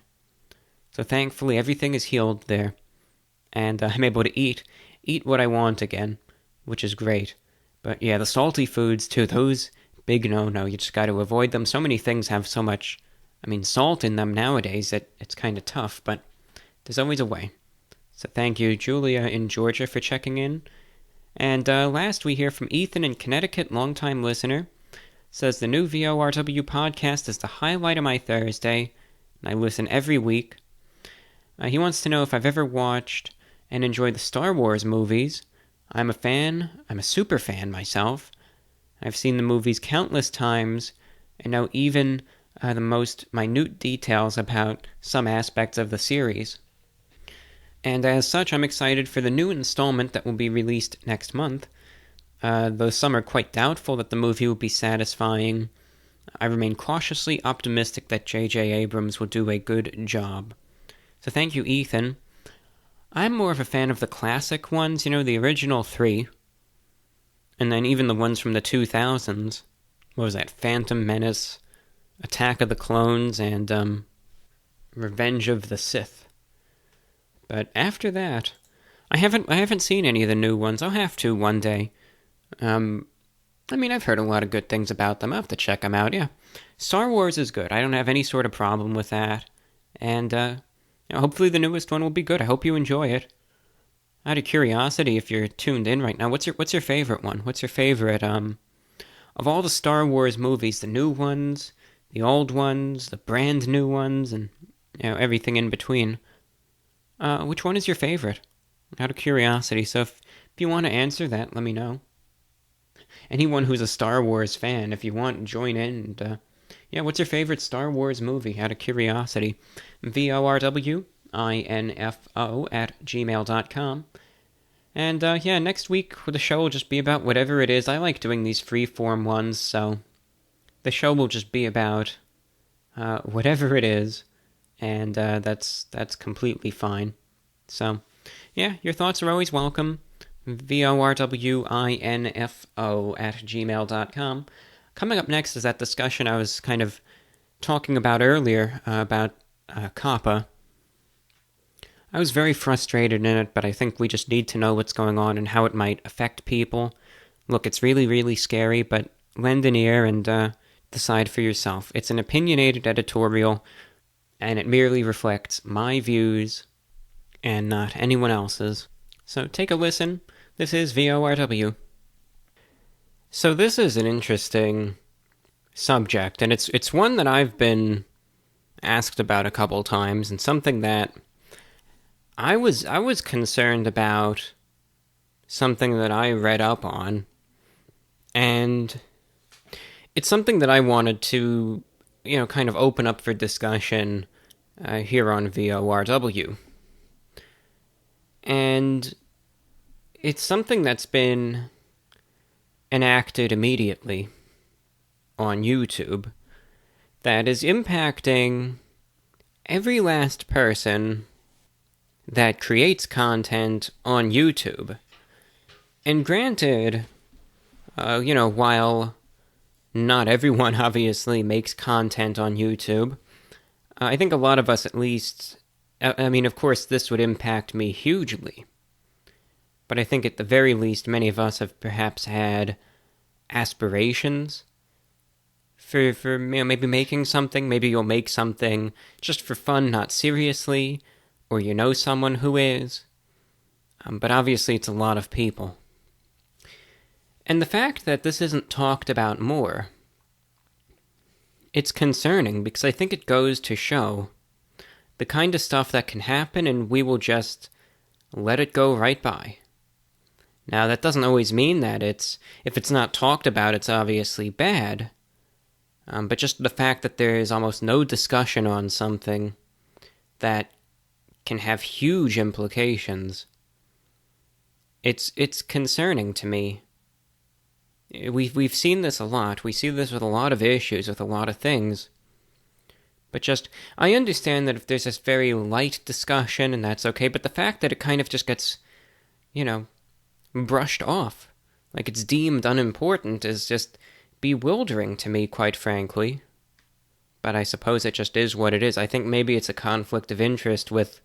So thankfully, everything is healed there, and I'm able to eat what I want again, which is great. But yeah, the salty foods too, those big no-no, you just got to avoid them. So many things have so much, salt in them nowadays that it's kind of tough, but there's always a way. So thank you, Julia in Georgia, for checking in. And last we hear from Ethan in Connecticut, longtime listener. Says the new VORW podcast is the highlight of my Thursday, and I listen every week. He wants to know if I've ever watched and enjoyed the Star Wars movies. I'm a fan. I'm a super fan myself. I've seen the movies countless times and know even the most minute details about some aspects of the series. And as such, I'm excited for the new installment that will be released next month. Though some are quite doubtful that the movie will be satisfying, I remain cautiously optimistic that J.J. Abrams will do a good job. So thank you, Ethan. I'm more of a fan of the classic ones, the original 3. And then even the ones from the 2000s. What was that? Phantom Menace, Attack of the Clones, and Revenge of the Sith. But after that, I haven't seen any of the new ones. I'll have to one day. I've heard a lot of good things about them. I'll have to check them out, yeah. Star Wars is good. I don't have any sort of problem with that. And, hopefully the newest one will be good. I hope you enjoy it. Out of curiosity, if you're tuned in right now, what's your favorite one? What's your favorite, of all the Star Wars movies, the new ones, the old ones, the brand new ones, and, everything in between, which one is your favorite? Out of curiosity, so if you want to answer that, let me know. Anyone who's a Star Wars fan, if you want, join in. And, what's your favorite Star Wars movie? Out of curiosity. VORWINFO@gmail.com. And, next week the show will just be about whatever it is. I like doing these free-form ones, so the show will just be about whatever it is, and that's completely fine. So, your thoughts are always welcome. VORWINFO@gmail.com. Coming up next is that discussion I was kind of talking about earlier, about COPPA. I was very frustrated in it, but I think we just need to know what's going on and how it might affect people. Look, it's really, really scary, but lend an ear and decide for yourself. It's an opinionated editorial, and it merely reflects my views and not anyone else's. So take a listen. This is VORW. So this is an interesting subject, and it's one that I've been asked about a couple times, and something that I was concerned about, something that I read up on, and it's something that I wanted to, kind of open up for discussion here on VORW. And it's something that's been enacted immediately on YouTube that is impacting every last person that creates content on YouTube. And granted, while not everyone obviously makes content on YouTube, I think a lot of us at least, of course this would impact me hugely, but I think at the very least many of us have perhaps had aspirations for maybe making something. Maybe you'll make something just for fun, not seriously, or someone who is. But obviously it's a lot of people. And the fact that this isn't talked about more, it's concerning, because I think it goes to show the kind of stuff that can happen, and we will just let it go right by. Now, that doesn't always mean that if it's not talked about, it's obviously bad. But just the fact that there is almost no discussion on something that can have huge implications, it's concerning to me. We've seen this a lot. We see this with a lot of issues, with a lot of things. But I understand that if there's this very light discussion, and that's okay, but the fact that it kind of just gets, brushed off, like it's deemed unimportant, is just bewildering to me, quite frankly. But I suppose it just is what it is. I think maybe it's a conflict of interest with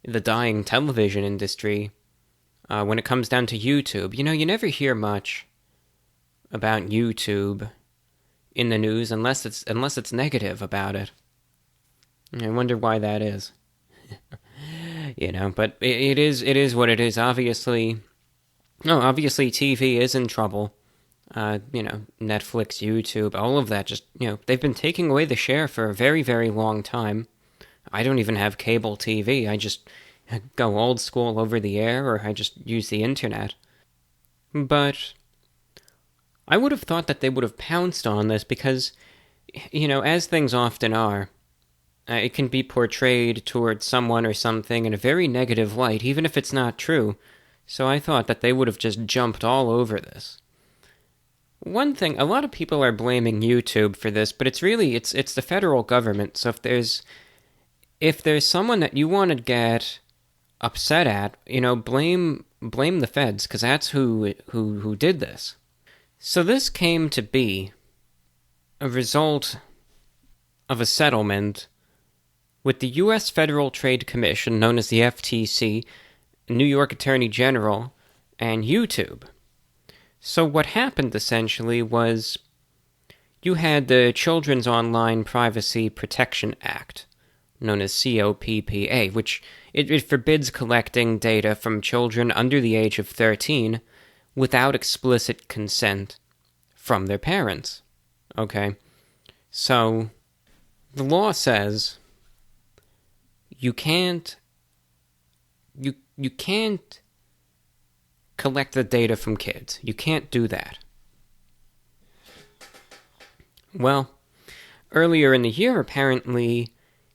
the dying television industry when it comes down to YouTube. You never hear much about YouTube in the news unless it's negative about it. I wonder why that is. But it is what it is. Obviously TV is in trouble. Netflix, YouTube, all of that, just, they've been taking away the share for a very, very long time. I don't even have cable TV. I just go old school over the air, or I just use the internet. But I would have thought that they would have pounced on this because, as things often are, it can be portrayed towards someone or something in a very negative light, even if it's not true. So I thought that they would have just jumped all over this. One thing, a lot of people are blaming YouTube for this, but it's the federal government. So if there's someone that you want to get upset at, blame the feds, because that's who did this. So this came to be a result of a settlement with the U.S. Federal Trade Commission, known as the FTC, New York Attorney General, and YouTube. So what happened, essentially, was you had the Children's Online Privacy Protection Act, known as COPPA, which it forbids collecting data from children under the age of 13 without explicit consent from their parents. Okay? So the law says you can't collect the data from kids. You can't do that. Well, earlier in the year, apparently,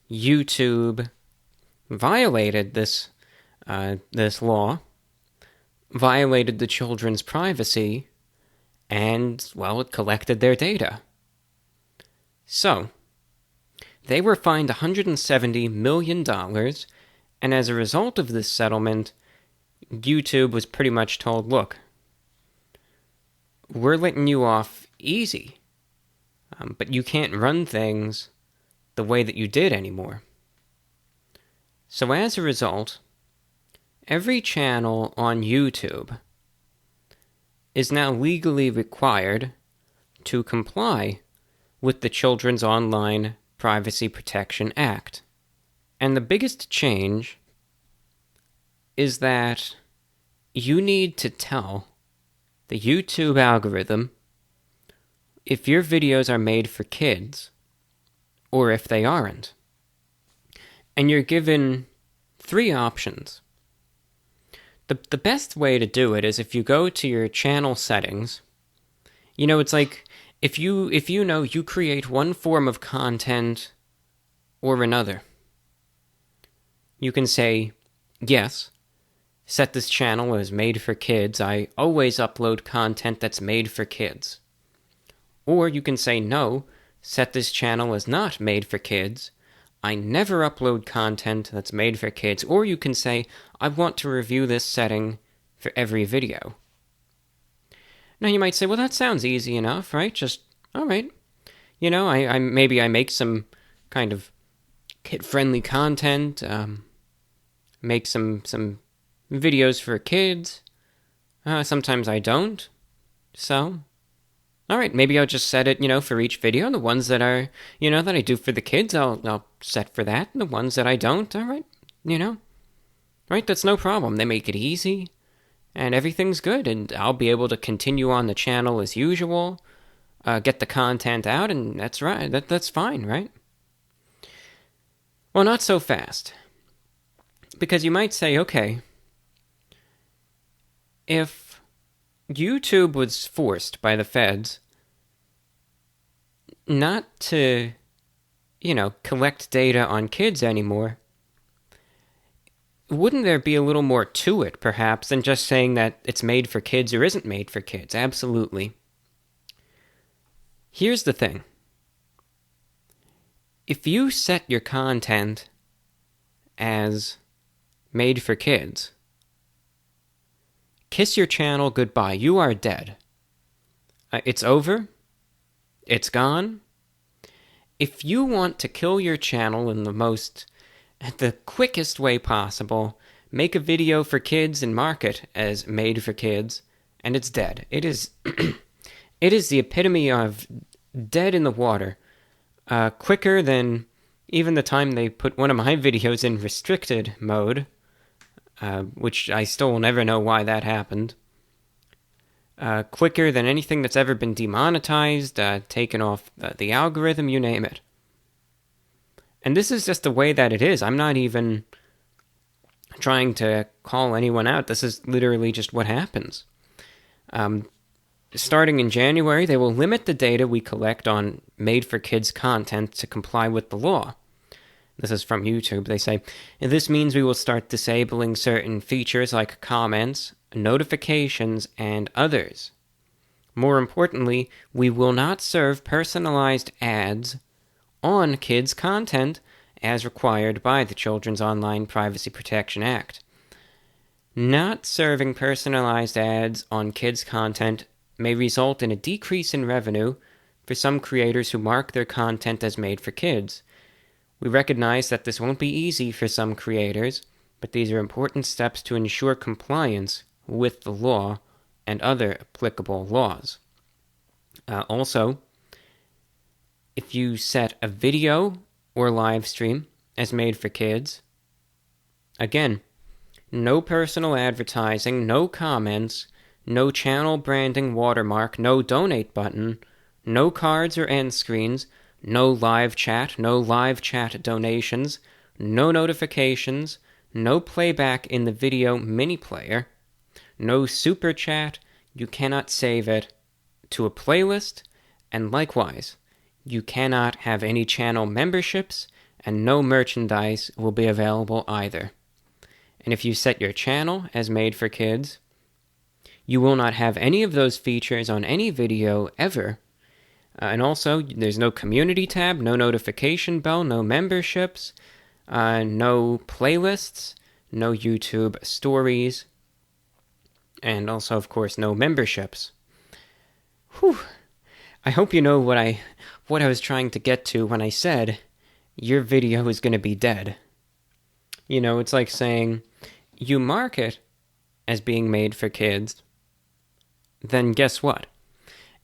YouTube violated this law, violated the children's privacy, and, well, it collected their data. So, they were fined $170 million, and as a result of this settlement, YouTube was pretty much told, look, we're letting you off easy, but you can't run things the way that you did anymore. So as a result, every channel on YouTube is now legally required to comply with the Children's Online Privacy Protection Act. And the biggest change is that you need to tell the YouTube algorithm if your videos are made for kids or if they aren't. And you're given 3 options. The best way to do it is if you go to your channel settings. It's like if you create one form of content or another. You can say, yes, set this channel as made for kids. I always upload content that's made for kids. Or you can say, no, set this channel as not made for kids. I never upload content that's made for kids. Or you can say, I want to review this setting for every video. Now you might say, well, that sounds easy enough, right? Just, all right. I maybe I make some kind of kid-friendly content, make some videos for kids. Sometimes I don't. So, all right, maybe I'll just set it, for each video. The ones that are, that I do for the kids, I'll set for that. And the ones that I don't, all right, Right, that's no problem. They make it easy, and everything's good, and I'll be able to continue on the channel as usual, get the content out, and that's right. That's fine, right? Well, not so fast. Because you might say, okay, if YouTube was forced by the feds not to, collect data on kids anymore, wouldn't there be a little more to it, perhaps, than just saying that it's made for kids or isn't made for kids? Absolutely. Here's the thing. If you set your content as made for kids, kiss your channel goodbye. You are dead. It's over. It's gone. If you want to kill your channel in the quickest way possible, make a video for kids and mark it as made for kids, and it's dead. It is it is the epitome of dead in the water. Quicker than even the time they put one of my videos in restricted mode, which I still will never know why that happened. quicker than anything that's ever been demonetized, taken off the algorithm, you name it. And this is just the way that it is. I'm not even trying to call anyone out. This is literally just what happens. Starting in January, they will limit the data we collect on made-for-kids content to comply with the law. This is from YouTube. They say, this means we will start disabling certain features like comments, notifications, and others. More importantly, we will not serve personalized ads on kids' content as required by the Children's Online Privacy Protection Act. Not serving personalized ads on kids' content may result in a decrease in revenue for some creators who mark their content as made for kids. We recognize that this won't be easy for some creators, but these are important steps to ensure compliance with the law and other applicable laws. Also, if you set a video or live stream as made for kids, again, no personal advertising, no comments, no channel branding watermark, no donate button, no cards or end screens, no live chat donations, no notifications, no playback in the video mini player, no super chat, you cannot save it to a playlist, and likewise, you cannot have any channel memberships, and no merchandise will be available either. And if you set your channel as made for kids, you will not have any of those features on any video ever. And also, there's no community tab, no notification bell, no memberships, no playlists, no YouTube stories, and also, of course, no memberships. Whew. I hope you know what I was trying to get to when I said your video is going to be dead. You know, it's like saying you mark it as being made for kids, then guess what?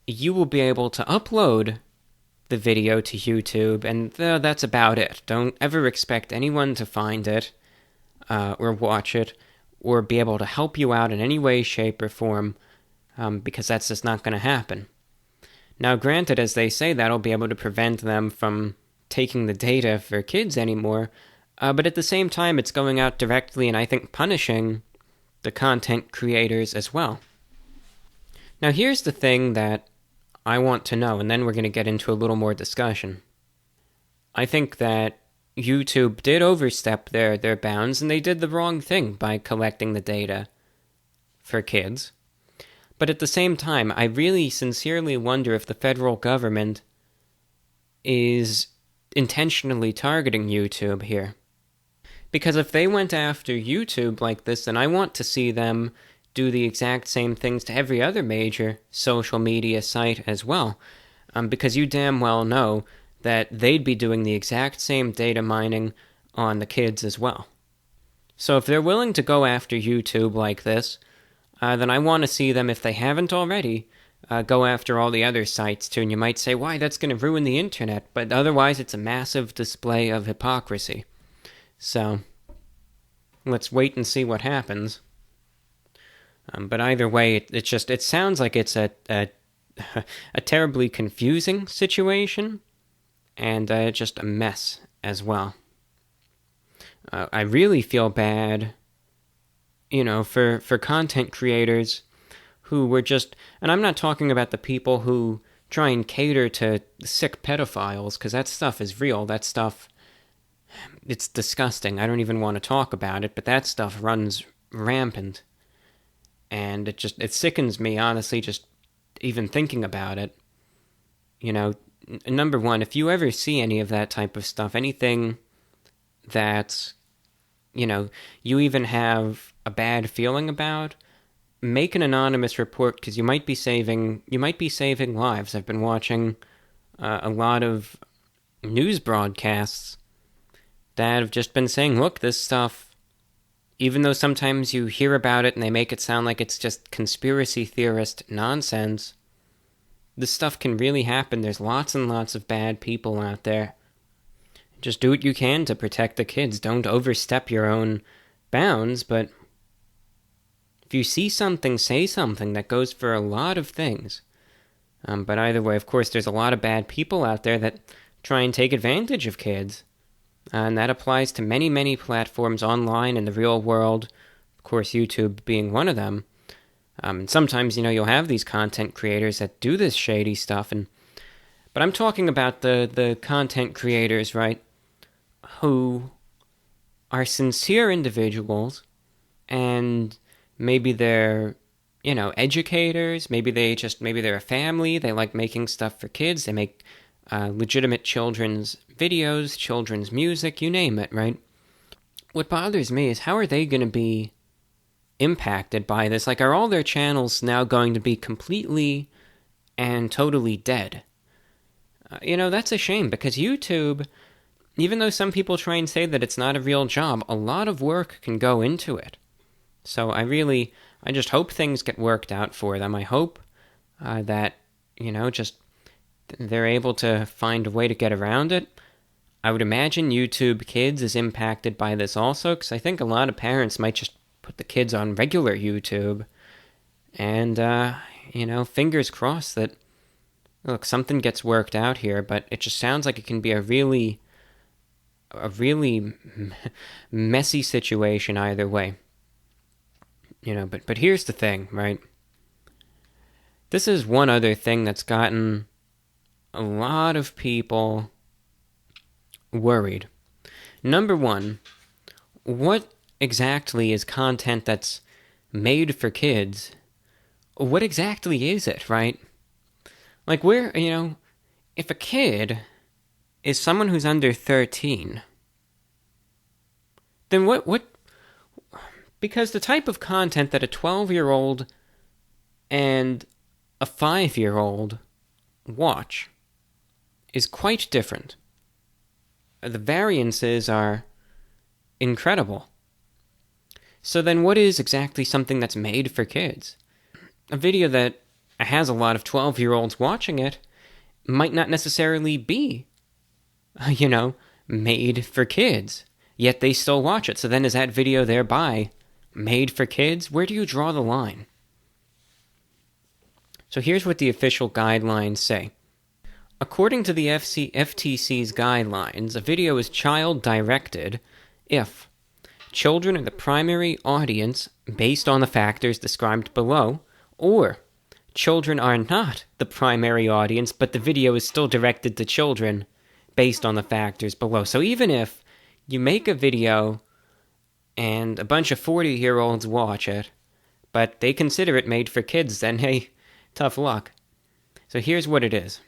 You will be able to upload the video to YouTube, and that's about it. Don't ever expect anyone to find it, or watch it, or be able to help you out in any way, shape, or form, because that's just not going to happen. Now, granted, as they say, that'll be able to prevent them from taking the data for kids anymore, but at the same time, it's going out directly and I think punishing the content creators as well. Now, here's the thing that I want to know, and then we're going to get into a little more discussion. I think that YouTube did overstep their bounds, and they did the wrong thing by collecting the data for kids. But at the same time, I really sincerely wonder if the federal government is intentionally targeting YouTube here. Because if they went after YouTube like this, then I want to see them do the exact same things to every other major social media site as well. Because you damn well know that they'd be doing the exact same data mining on the kids as well. So if they're willing to go after YouTube like this, then I want to see them, if they haven't already, go after all the other sites too. And you might say, why, that's going to ruin the internet. But otherwise, it's a massive display of hypocrisy. So, let's wait and see what happens. But either way, it sounds like it's a terribly confusing situation, and just a mess as well. I really feel bad, for content creators who were just, and I'm not talking about the people who try and cater to sick pedophiles, because that stuff is real. That stuff, it's disgusting. I don't even want to talk about it, but that stuff runs rampant. And it sickens me, honestly, just even thinking about it. Number one, if you ever see any of that type of stuff, anything that, you even have a bad feeling about, make an anonymous report, because you might be saving lives. I've been watching a lot of news broadcasts that have just been saying, look, this stuff, even though sometimes you hear about it and they make it sound like it's just conspiracy theorist nonsense, this stuff can really happen. There's lots and lots of bad people out there. Just do what you can to protect the kids. Don't overstep your own bounds, but If you see something, say something. That goes for a lot of things. But either way, of course, there's a lot of bad people out there that try and take advantage of kids. And that applies to many, many platforms online in the real world. Of course, YouTube being one of them. And sometimes, you'll have these content creators that do this shady stuff. But I'm talking about the content creators, right, who are sincere individuals, and maybe they're, educators, maybe they're a family, they like making stuff for kids, they make legitimate children's videos, children's music, you name it, right? What bothers me is, how are they going to be impacted by this? Like, are all their channels now going to be completely and totally dead? That's a shame, because YouTube, even though some people try and say that it's not a real job, a lot of work can go into it. So I just hope things get worked out for them. I hope that, just they're able to find a way to get around it. I would imagine YouTube Kids is impacted by this also, because I think a lot of parents might just put the kids on regular YouTube. And, fingers crossed that, look, something gets worked out here, but it just sounds like it can be a really messy situation either way. But here's the thing, right? This is one other thing that's gotten a lot of people worried. Number one, what exactly is content that's made for kids? What exactly is it, right? Like, if a kid is someone who's under 13, then what? Because the type of content that a 12-year-old and a 5-year-old watch is quite different. The variances are incredible. So then what is exactly something that's made for kids? A video that has a lot of 12-year-olds watching it might not necessarily be, made for kids, yet they still watch it. So then is that video thereby made for kids? Where do you draw the line? So here's what the official guidelines say. According to the FTC's guidelines, a video is child-directed if children are the primary audience based on the factors described below, or children are not the primary audience, but the video is still directed to children based on the factors below. So even if you make a video and a bunch of 40-year-olds watch it, but they consider it made for kids, then hey, tough luck. So here's what it is.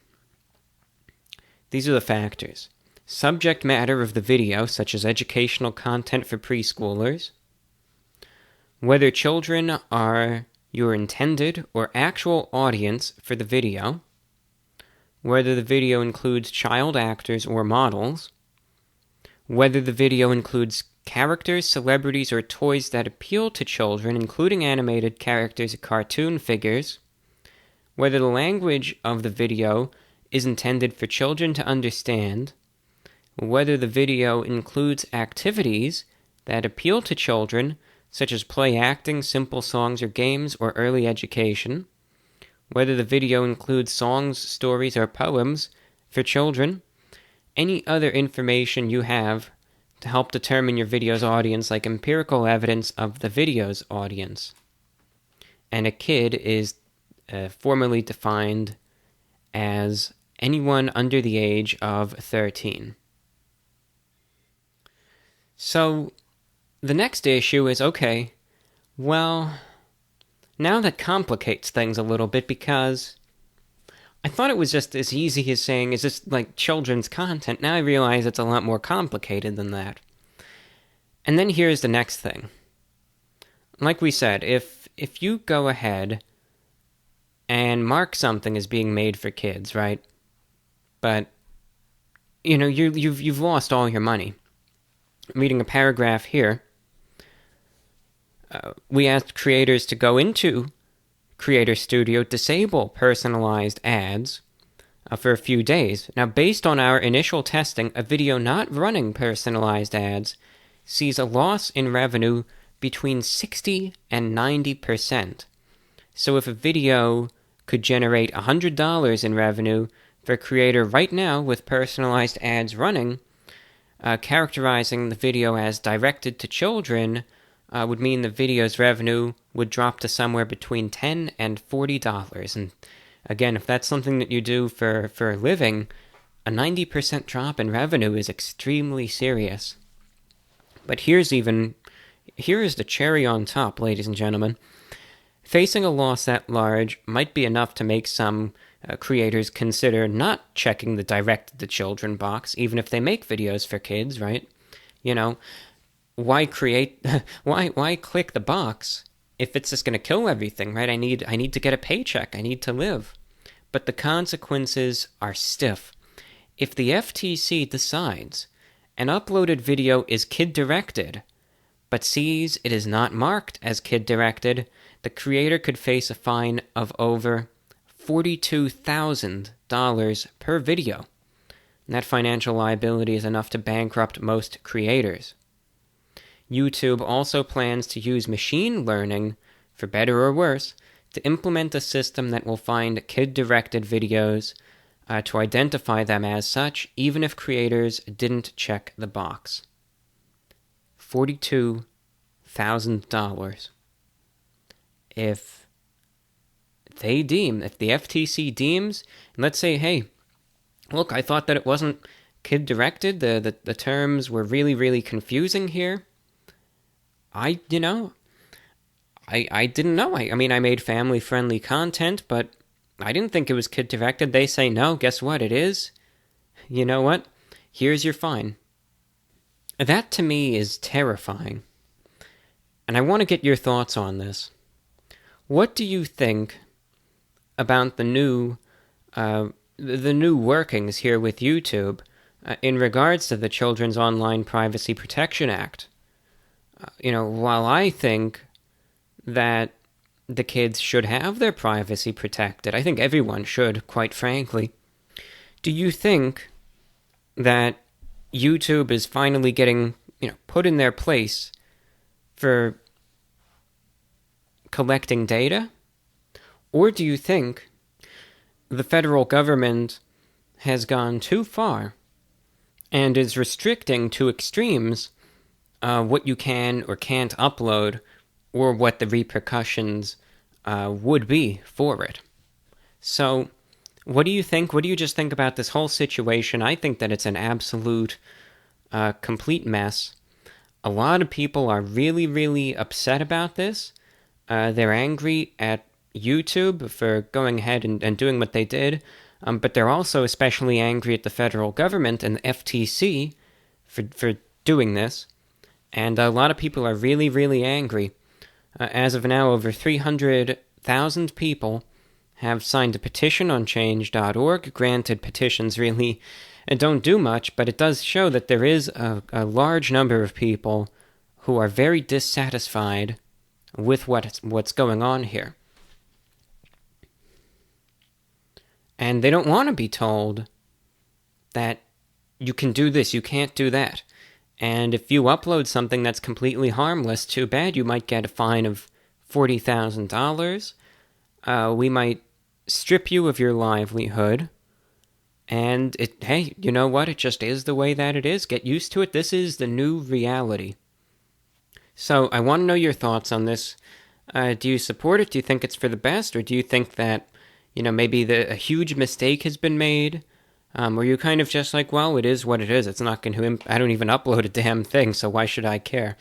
These are the factors. Subject matter of the video, such as educational content for preschoolers. Whether children are your intended or actual audience for the video. Whether the video includes child actors or models. Whether the video includes characters, celebrities, or toys that appeal to children, including animated characters or cartoon figures. Whether the language of the video is intended for children to understand. Whether the video includes activities that appeal to children, such as play acting, simple songs or games, or early education. Whether the video includes songs, stories, or poems for children. Any other information you have to help determine your video's audience, like empirical evidence of the video's audience. And a kid is formally defined as anyone under the age of 13. So the next issue is, okay, well, now that complicates things a little bit, because I thought it was just as easy as saying, is this like children's content? Now I realize it's a lot more complicated than that. And then here's the next thing. Like we said, if you go ahead and mark something as being made for kids, right? But you've lost all your money. I'm reading a paragraph here. We asked creators to go into Creator Studio, disable personalized ads for a few days. Now, based on our initial testing, a video not running personalized ads sees a loss in revenue between 60 and 90%. So if a video could generate $100 in revenue for a creator right now with personalized ads running, characterizing the video as directed to children would mean the video's revenue would drop to somewhere between $10 and $40. And again, if that's something that you do for a living, a 90% drop in revenue is extremely serious. But here is the cherry on top, ladies and gentlemen. Facing a loss that large might be enough to make some creators consider not checking the directed to children box, even if they make videos for kids, right? You know, why click the box if it's just going to kill everything, right? I need to get a paycheck. I need to live. But the consequences are stiff. If the FTC decides an uploaded video is kid-directed, but sees it is not marked as kid-directed, the creator could face a fine of over $42,000 per video. And that financial liability is enough to bankrupt most creators. YouTube also plans to use machine learning, for better or worse, to implement a system that will find kid-directed videos to identify them as such, even if creators didn't check the box. $42,000. If the FTC deems, and let's say, hey, look, I thought that it wasn't kid-directed, the terms were really, really confusing here. I didn't know. I mean, I made family-friendly content, but I didn't think it was kid-directed. They say, no, guess what? It is. You know what? Here's your fine. That, to me, is terrifying. And I want to get your thoughts on this. What do you think about the new workings here with YouTube in regards to the Children's Online Privacy Protection Act? While I think that the kids should have their privacy protected, I think everyone should, quite frankly. Do you think that YouTube is finally getting, put in their place for collecting data? Or do you think the federal government has gone too far and is restricting to extremes what you can or can't upload, or what the repercussions would be for it? So, what do you think? What do you just think about this whole situation? I think that it's an absolute, complete mess. A lot of people are really, really upset about this. They're angry at YouTube for going ahead and doing what they did, but they're also especially angry at the federal government and the FTC for doing this. And a lot of people are really, really angry. As of now, over 300,000 people have signed a petition on change.org. Granted, petitions really don't do much, but it does show that there is a large number of people who are very dissatisfied with what's going on here. And they don't want to be told that you can do this, you can't do that. And if you upload something that's completely harmless, too bad, you might get a fine of $40,000. We might strip you of your livelihood. And hey, you know what? It just is the way that it is. Get used to it. This is the new reality. So I want to know your thoughts on this. Do you support it? Do you think it's for the best? Or do you think that, maybe a huge mistake has been made? Or you kind of just like, well, it is what it is. It's not going to, I don't even upload a damn thing, so why should I care?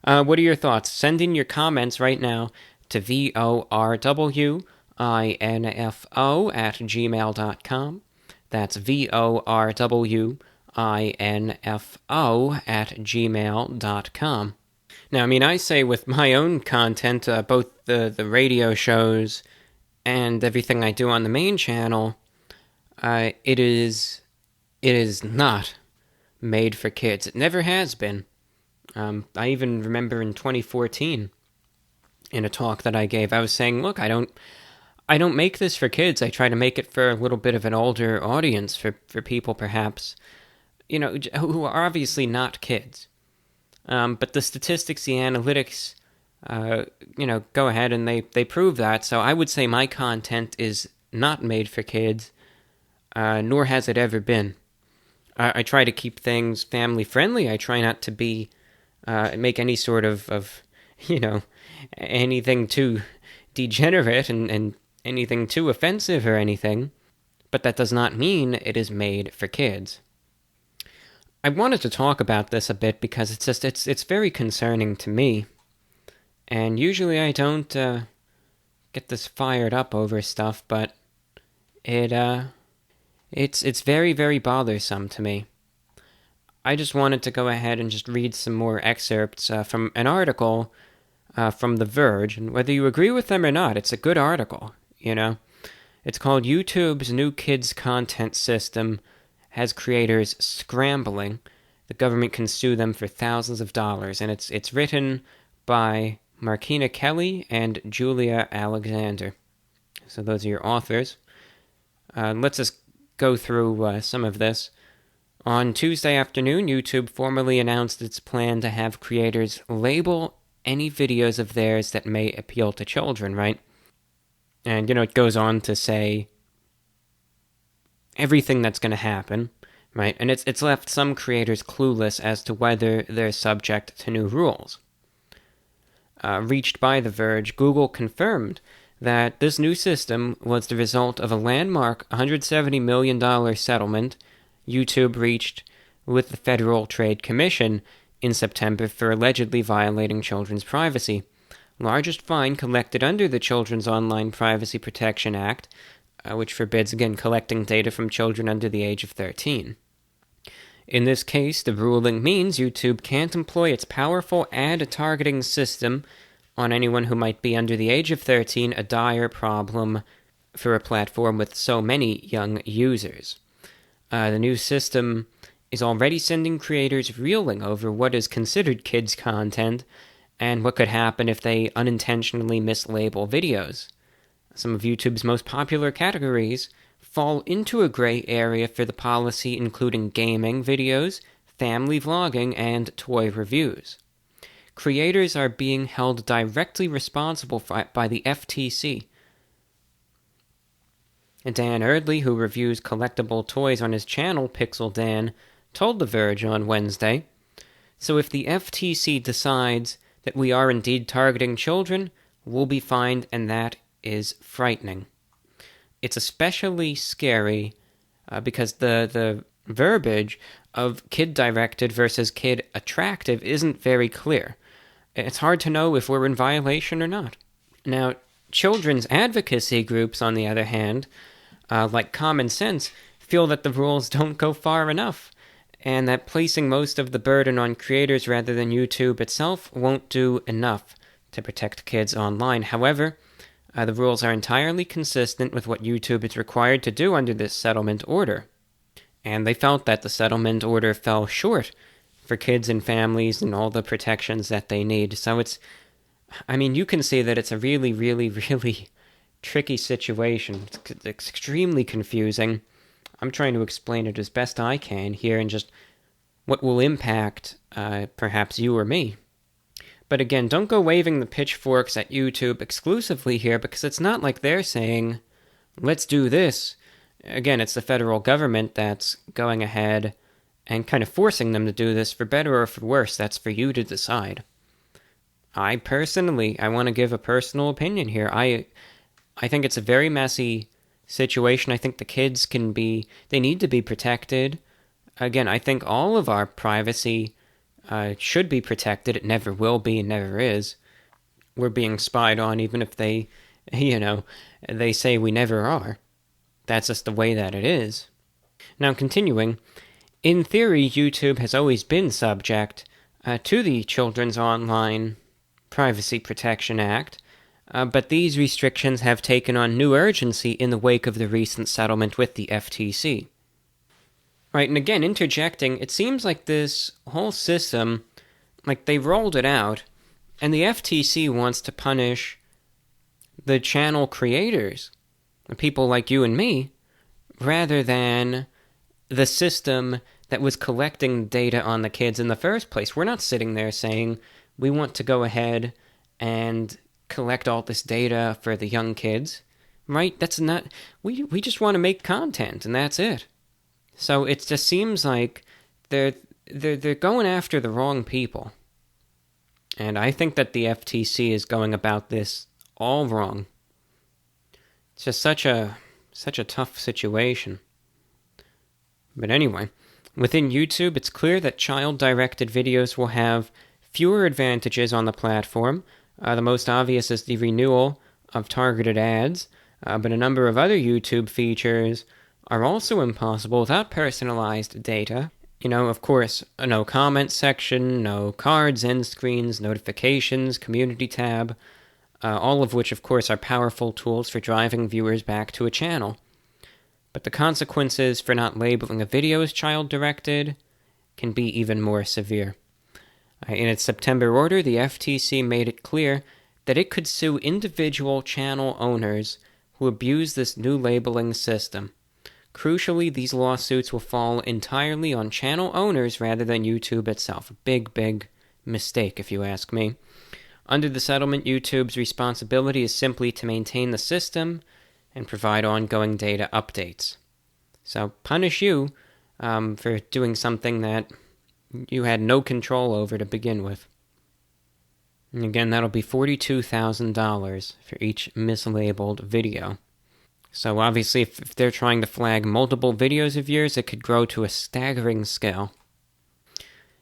What are your thoughts? Send in your comments right now to VORWINFO@gmail.com. That's VORWINFO@gmail.com. Now, I say with my own content, both the radio shows and everything I do on the main channel, it is not made for kids. It never has been. I even remember in 2014, in a talk that I gave, I was saying, look, I don't make this for kids. I try to make it for a little bit of an older audience, for people perhaps, who are obviously not kids. But the statistics, the analytics go ahead and they prove that. So I would say my content is not made for kids, nor has it ever been. I try to keep things family friendly. I try not to make any sort of anything too degenerate and anything too offensive or anything. But that does not mean it is made for kids. I wanted to talk about this a bit because it's very concerning to me. And usually I don't get this fired up over stuff, but it's very, very bothersome to me. I just wanted to go ahead and just read some more excerpts from an article from The Verge, and whether you agree with them or not, it's a good article, It's called YouTube's New Kids Content System Has Creators Scrambling. The government can sue them for thousands of dollars, and it's written by Markina Kelly and Julia Alexander. So those are your authors. Let's just go through some of this. On Tuesday afternoon, YouTube formally announced its plan to have creators label any videos of theirs that may appeal to children, right? And, it goes on to say everything that's going to happen, right? And it's left some creators clueless as to whether they're subject to new rules. Reached by The Verge, Google confirmed that this new system was the result of a landmark $170 million settlement YouTube reached with the Federal Trade Commission in September for allegedly violating children's privacy. Largest fine collected under the Children's Online Privacy Protection Act, which forbids, again, collecting data from children under the age of 13. In this case, the ruling means YouTube can't employ its powerful ad targeting system on anyone who might be under the age of 13, a dire problem for a platform with so many young users. The new system is already sending creators reeling over what is considered kids' content and what could happen if they unintentionally mislabel videos. Some of YouTube's most popular categories fall into a gray area for the policy, including gaming videos, family vlogging, and toy reviews. Creators are being held directly responsible by the FTC. Dan Erdley, who reviews collectible toys on his channel, Pixel Dan, told The Verge on Wednesday, "So if the FTC decides that we are indeed targeting children, we'll be fined, and that is frightening." It's especially scary because the verbiage of kid-directed versus kid-attractive isn't very clear. It's hard to know if we're in violation or not. Now, children's advocacy groups, on the other hand, like Common Sense, feel that the rules don't go far enough, and that placing most of the burden on creators rather than YouTube itself won't do enough to protect kids online. However, the rules are entirely consistent with what YouTube is required to do under this settlement order. And they felt that the settlement order fell short for kids and families and all the protections that they need. So you can see that it's a really, really, really tricky situation. It's extremely confusing. I'm trying to explain it as best I can here and just what will impact perhaps you or me. But again, don't go waving the pitchforks at YouTube exclusively here, because it's not like they're saying, let's do this. Again, it's the federal government that's going ahead and kind of forcing them to do this, for better or for worse. That's for you to decide. I want to give a personal opinion here. I think it's a very messy situation. I think the kids they need to be protected. Again, I think all of our privacy should be protected. It never will be and never is. We're being spied on, even if they say we never are. That's just the way that it is. Now, continuing, in theory, YouTube has always been subject to the Children's Online Privacy Protection Act, but these restrictions have taken on new urgency in the wake of the recent settlement with the FTC. Right, and again, interjecting, it seems like this whole system, like they rolled it out, and the FTC wants to punish the channel creators, the people like you and me, rather than the system that was collecting data on the kids in the first place. We're not sitting there saying we want to go ahead and collect all this data for the young kids, right? That's not... We just want to make content, and that's it. So it just seems like they're going after the wrong people. And I think that the FTC is going about this all wrong. It's just such a tough situation. But anyway, within YouTube, it's clear that child-directed videos will have fewer advantages on the platform. The most obvious is the renewal of targeted ads, but a number of other YouTube features are also impossible without personalized data. Of course, no comment section, no cards, end screens, notifications, community tab, all of which, of course, are powerful tools for driving viewers back to a channel. But the consequences for not labeling a video as child-directed can be even more severe. In its September order, the FTC made it clear that it could sue individual channel owners who abuse this new labeling system. Crucially, these lawsuits will fall entirely on channel owners rather than YouTube itself. A big, big mistake, if you ask me. Under the settlement, YouTube's responsibility is simply to maintain the system and provide ongoing data updates. So punish you for doing something that you had no control over to begin with. And again, that'll be $42,000 for each mislabeled video. So obviously, if they're trying to flag multiple videos of yours, it could grow to a staggering scale.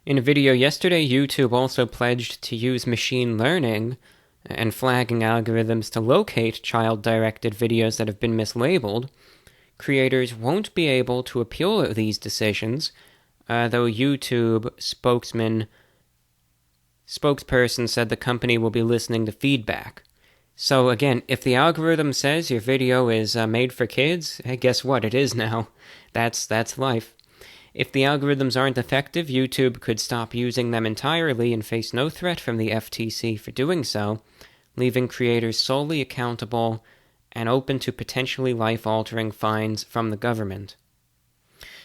In a video yesterday, YouTube also pledged to use machine learning and flagging algorithms to locate child-directed videos that have been mislabeled. Creators won't be able to appeal these decisions, though YouTube spokesperson said the company will be listening to feedback. So again, if the algorithm says your video is made for kids, hey, guess what? It is now. That's life. If the algorithms aren't effective, YouTube could stop using them entirely and face no threat from the FTC for doing so, leaving creators solely accountable and open to potentially life-altering fines from the government.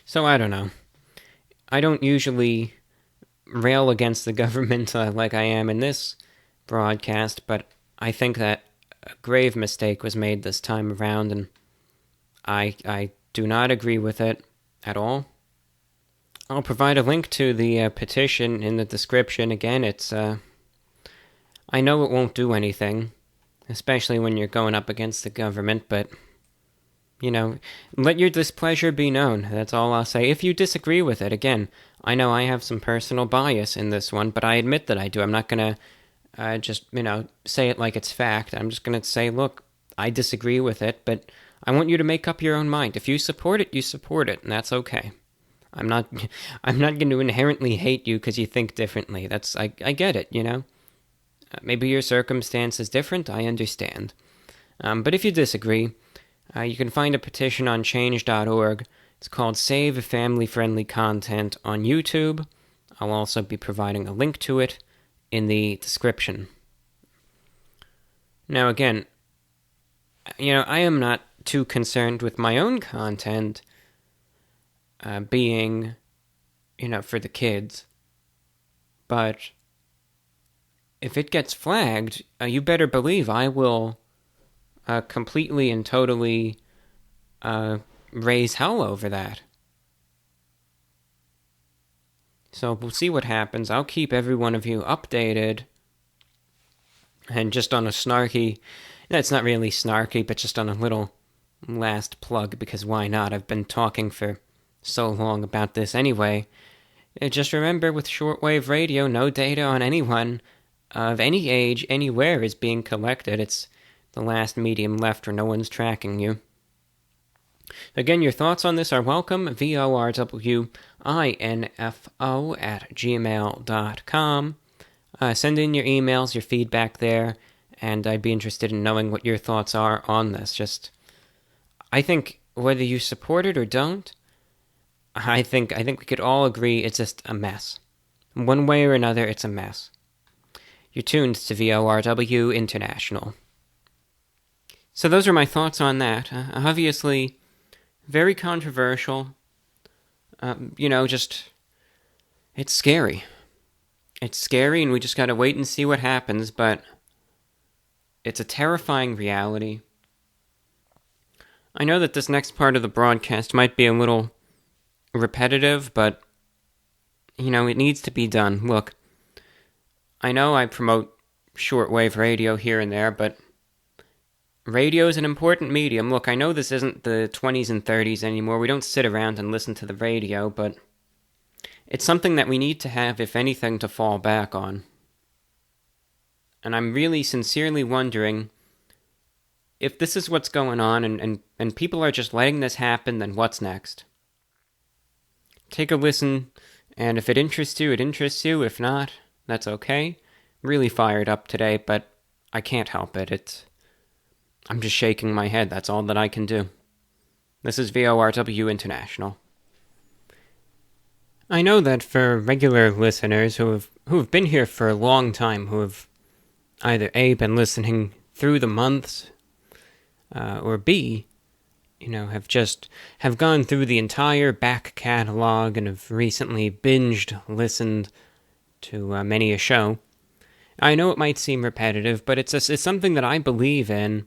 So I don't know. I don't usually rail against the government like I am in this broadcast, but I think that a grave mistake was made this time around, and I do not agree with it at all. I'll provide a link to the petition in the description. Again, it's I know it won't do anything, especially when you're going up against the government, but let your displeasure be known. That's all I'll say. If you disagree with it, again, I know I have some personal bias in this one, but I admit that I do. I'm not going to just say it like it's fact. I'm just going to say, look, I disagree with it, but I want you to make up your own mind. If you support it, you support it, and that's okay. I'm not going to inherently hate you because you think differently. I get it, Maybe your circumstance is different, I understand. But if you disagree, you can find a petition on change.org. It's called Save Family-Friendly Content on YouTube. I'll also be providing a link to it in the description. Now again, I am not too concerned with my own content being, for the kids. But if it gets flagged, you better believe I will completely and totally raise hell over that. So we'll see what happens. I'll keep every one of you updated. And just on a snarky... That's not really snarky, but just on a little last plug, because why not? I've been talking for so long about this anyway. Just remember, with Shortwave Radio, no data on anyone of any age, anywhere is being collected. It's the last medium left where no one's tracking you. Again, your thoughts on this are welcome. VORWINFO@gmail.com. Send in your emails, your feedback there, and I'd be interested in knowing what your thoughts are on this. I think whether you support it or don't, I think we could all agree it's just a mess. One way or another, it's a mess. You're tuned to VORW International. So those are my thoughts on that. Obviously, very controversial. It's scary. It's scary, and we just gotta wait and see what happens, but It's a terrifying reality. I know that this next part of the broadcast might be a little repetitive, but, it needs to be done. Look, I know I promote shortwave radio here and there, but radio is an important medium. Look, I know this isn't the 20s and 30s anymore. We don't sit around and listen to the radio, but it's something that we need to have, if anything, to fall back on. And I'm really sincerely wondering if this is what's going on and people are just letting this happen, then what's next? Take a listen, and if it interests you, it interests you. If not, that's okay. Really fired up today, but I can't help it. I'm just shaking my head. That's all that I can do. This is VORW International. I know that for regular listeners who have been here for a long time, who have either A, been listening through the months, or B, have gone through the entire back catalog and have recently listened to many a show. I know it might seem repetitive, but it's something that I believe in,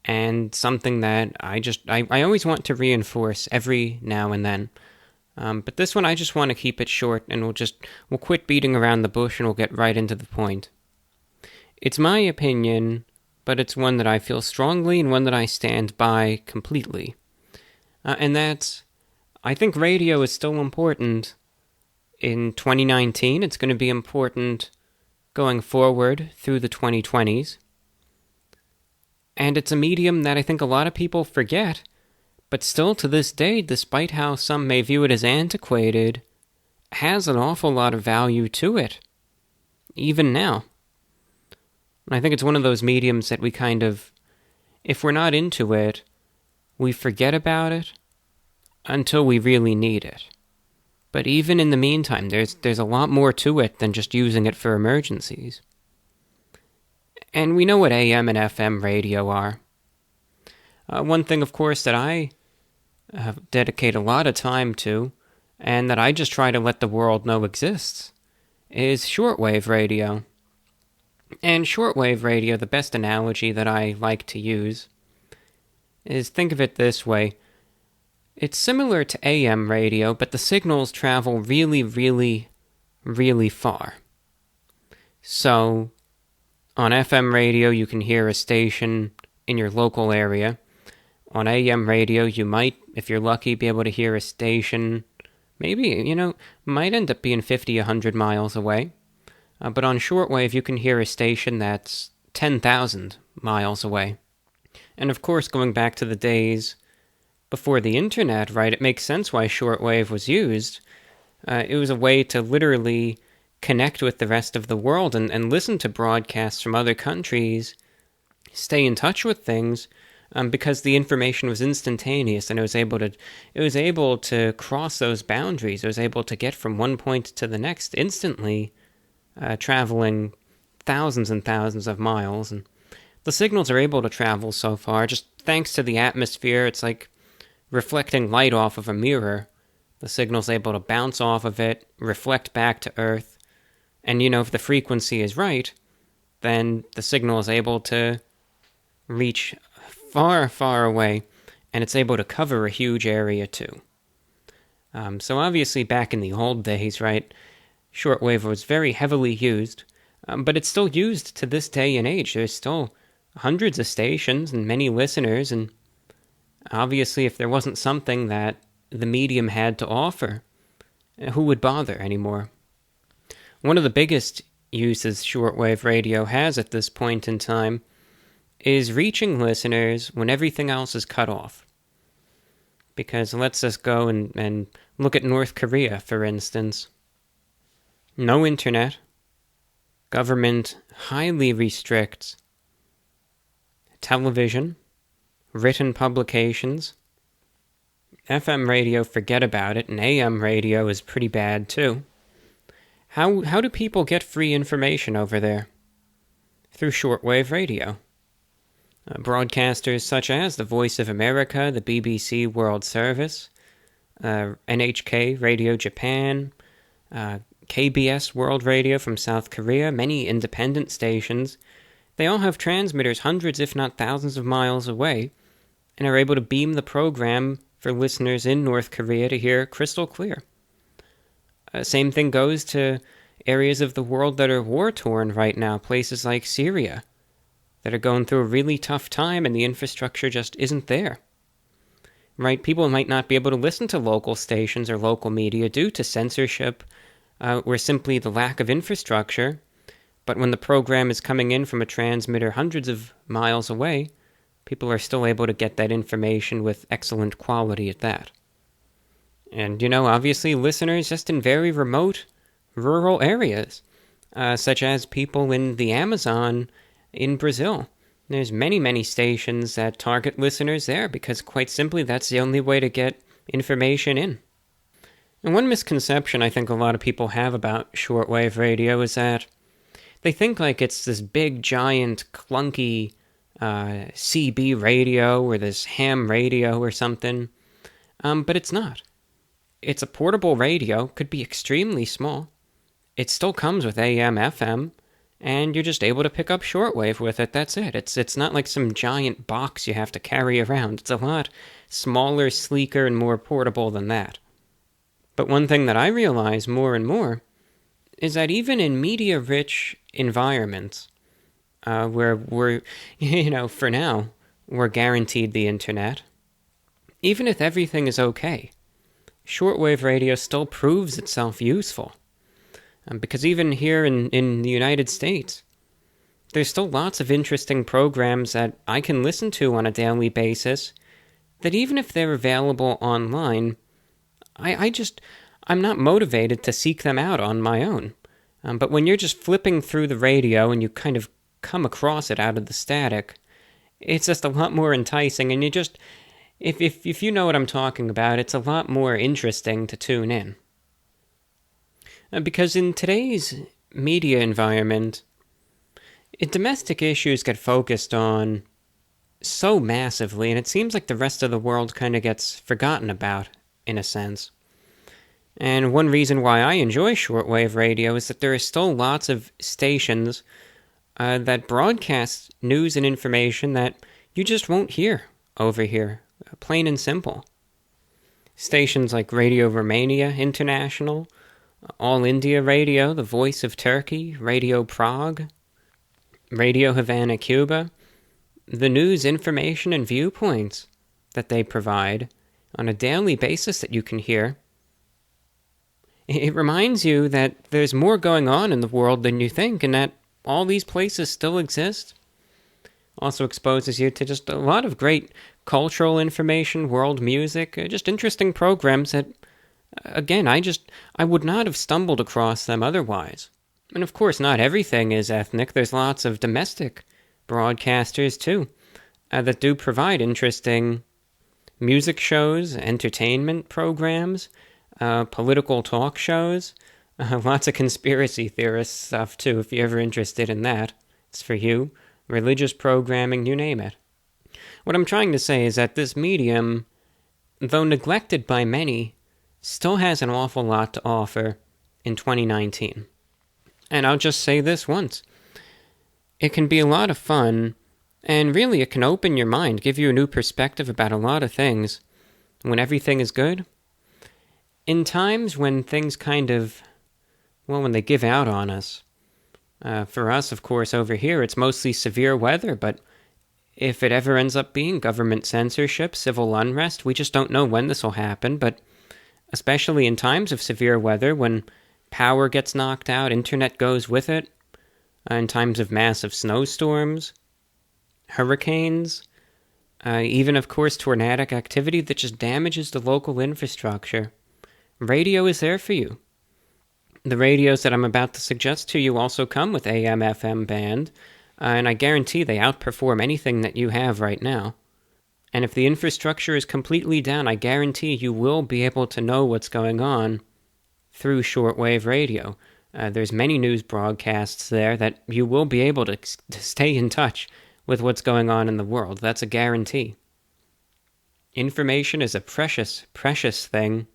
and something that I always want to reinforce every now and then. But this one I just want to keep it short, and we'll quit beating around the bush and we'll get right into the point. It's my opinion, but it's one that I feel strongly and one that I stand by completely. And that's, I think radio is still important in 2019. It's going to be important going forward through the 2020s. And it's a medium that I think a lot of people forget, but still to this day, despite how some may view it as antiquated, has an awful lot of value to it, even now. And I think it's one of those mediums that we kind of, if we're not into it, we forget about it until we really need it. But even in the meantime, there's a lot more to it than just using it for emergencies. And we know what AM and FM radio are. One thing, of course, that I dedicate a lot of time to, and that I just try to let the world know exists, is shortwave radio. And shortwave radio, the best analogy that I like to use, is think of it this way. It's similar to AM radio, but the signals travel really, really, really far. So, on FM radio, you can hear a station in your local area. On AM radio, you might, if you're lucky, be able to hear a station, maybe, might end up being 50, 100 miles away. But on shortwave, you can hear a station that's 10,000 miles away. And of course, going back to the days before the internet, right, it makes sense why shortwave was used. It was a way to literally connect with the rest of the world and listen to broadcasts from other countries, stay in touch with things, because the information was instantaneous, and it was able to cross those boundaries. It was able to get from one point to the next instantly, traveling thousands and thousands of miles. And the signals are able to travel so far just thanks to the atmosphere. It's like reflecting light off of a mirror. The signal's able to bounce off of it, reflect back to Earth, and if the frequency is right, then the signal is able to reach far, far away, and it's able to cover a huge area too. So obviously back in the old days, right, shortwave was very heavily used, but it's still used to this day and age. There's still hundreds of stations and many listeners, and obviously if there wasn't something that the medium had to offer, who would bother anymore? One of the biggest uses shortwave radio has at this point in time is reaching listeners when everything else is cut off. Because let's just go and look at North Korea, for instance. No internet. Government highly restricts television, written publications. FM radio, forget about it, and AM radio is pretty bad too. How do people get free information over there? Through shortwave radio. Broadcasters such as the Voice of America, the BBC World Service, NHK Radio Japan, KBS World Radio from South Korea, many independent stations They all have transmitters hundreds if not thousands of miles away, and are able to beam the program for listeners in North Korea to hear crystal clear. Same thing goes to areas of the world that are war-torn right now, places like Syria, that are going through a really tough time and the infrastructure just isn't there. Right? People might not be able to listen to local stations or local media due to censorship or simply the lack of infrastructure, but when the program is coming in from a transmitter hundreds of miles away, people are still able to get that information with excellent quality at that. And, obviously listeners just in very remote, rural areas, such as people in the Amazon in Brazil. There's many, many stations that target listeners there because, quite simply, that's the only way to get information in. And one misconception I think a lot of people have about shortwave radio is that they think like it's this big, giant, clunky CB radio or this ham radio or something, but it's not. It's a portable radio, could be extremely small. It still comes with AM, FM, and you're just able to pick up shortwave with it, that's it. It's not like some giant box you have to carry around. It's a lot smaller, sleeker, and more portable than that. But one thing that I realize more and more is that even in media-rich environments, where we're, for now, we're guaranteed the internet, even if everything is okay, shortwave radio still proves itself useful. Because even here in the United States, there's still lots of interesting programs that I can listen to on a daily basis that even if they're available online, I'm not motivated to seek them out on my own. But when you're just flipping through the radio and you kind of come across it out of the static, it's just a lot more enticing, and you just, if you know what I'm talking about, it's a lot more interesting to tune in. Because in today's media environment, domestic issues get focused on so massively, and it seems like the rest of the world kind of gets forgotten about, in a sense. And one reason why I enjoy shortwave radio is that there are still lots of stations that broadcast news and information that you just won't hear over here, plain and simple. Stations like Radio Romania International, All India Radio, The Voice of Turkey, Radio Prague, Radio Havana, Cuba, the news, information, and viewpoints that they provide on a daily basis that you can hear. It reminds you that there's more going on in the world than you think, and that all these places still exist. Also exposes you to just a lot of great cultural information, world music, just interesting programs that, again, I would not have stumbled across them otherwise. And of course, not everything is ethnic. There's lots of domestic broadcasters, too, that do provide interesting music shows, entertainment programs, political talk shows, lots of conspiracy theorist stuff, too, if you're ever interested in that. It's for you. Religious programming, you name it. What I'm trying to say is that this medium, though neglected by many, still has an awful lot to offer in 2019. And I'll just say this once. It can be a lot of fun, and really it can open your mind, give you a new perspective about a lot of things when everything is good. In times when things kind of, when they give out on us, for us, of course, over here, it's mostly severe weather, but if it ever ends up being government censorship, civil unrest, we just don't know when this will happen, but especially in times of severe weather, when power gets knocked out, internet goes with it, in times of massive snowstorms, hurricanes, even, of course, tornadic activity that just damages the local infrastructure. Radio is there for you. The radios that I'm about to suggest to you also come with AM/FM band, and I guarantee they outperform anything that you have right now. And if the infrastructure is completely down, I guarantee you will be able to know what's going on through shortwave radio. There's many news broadcasts there that you will be able to stay in touch with what's going on in the world. That's a guarantee. Information is a precious, precious thing.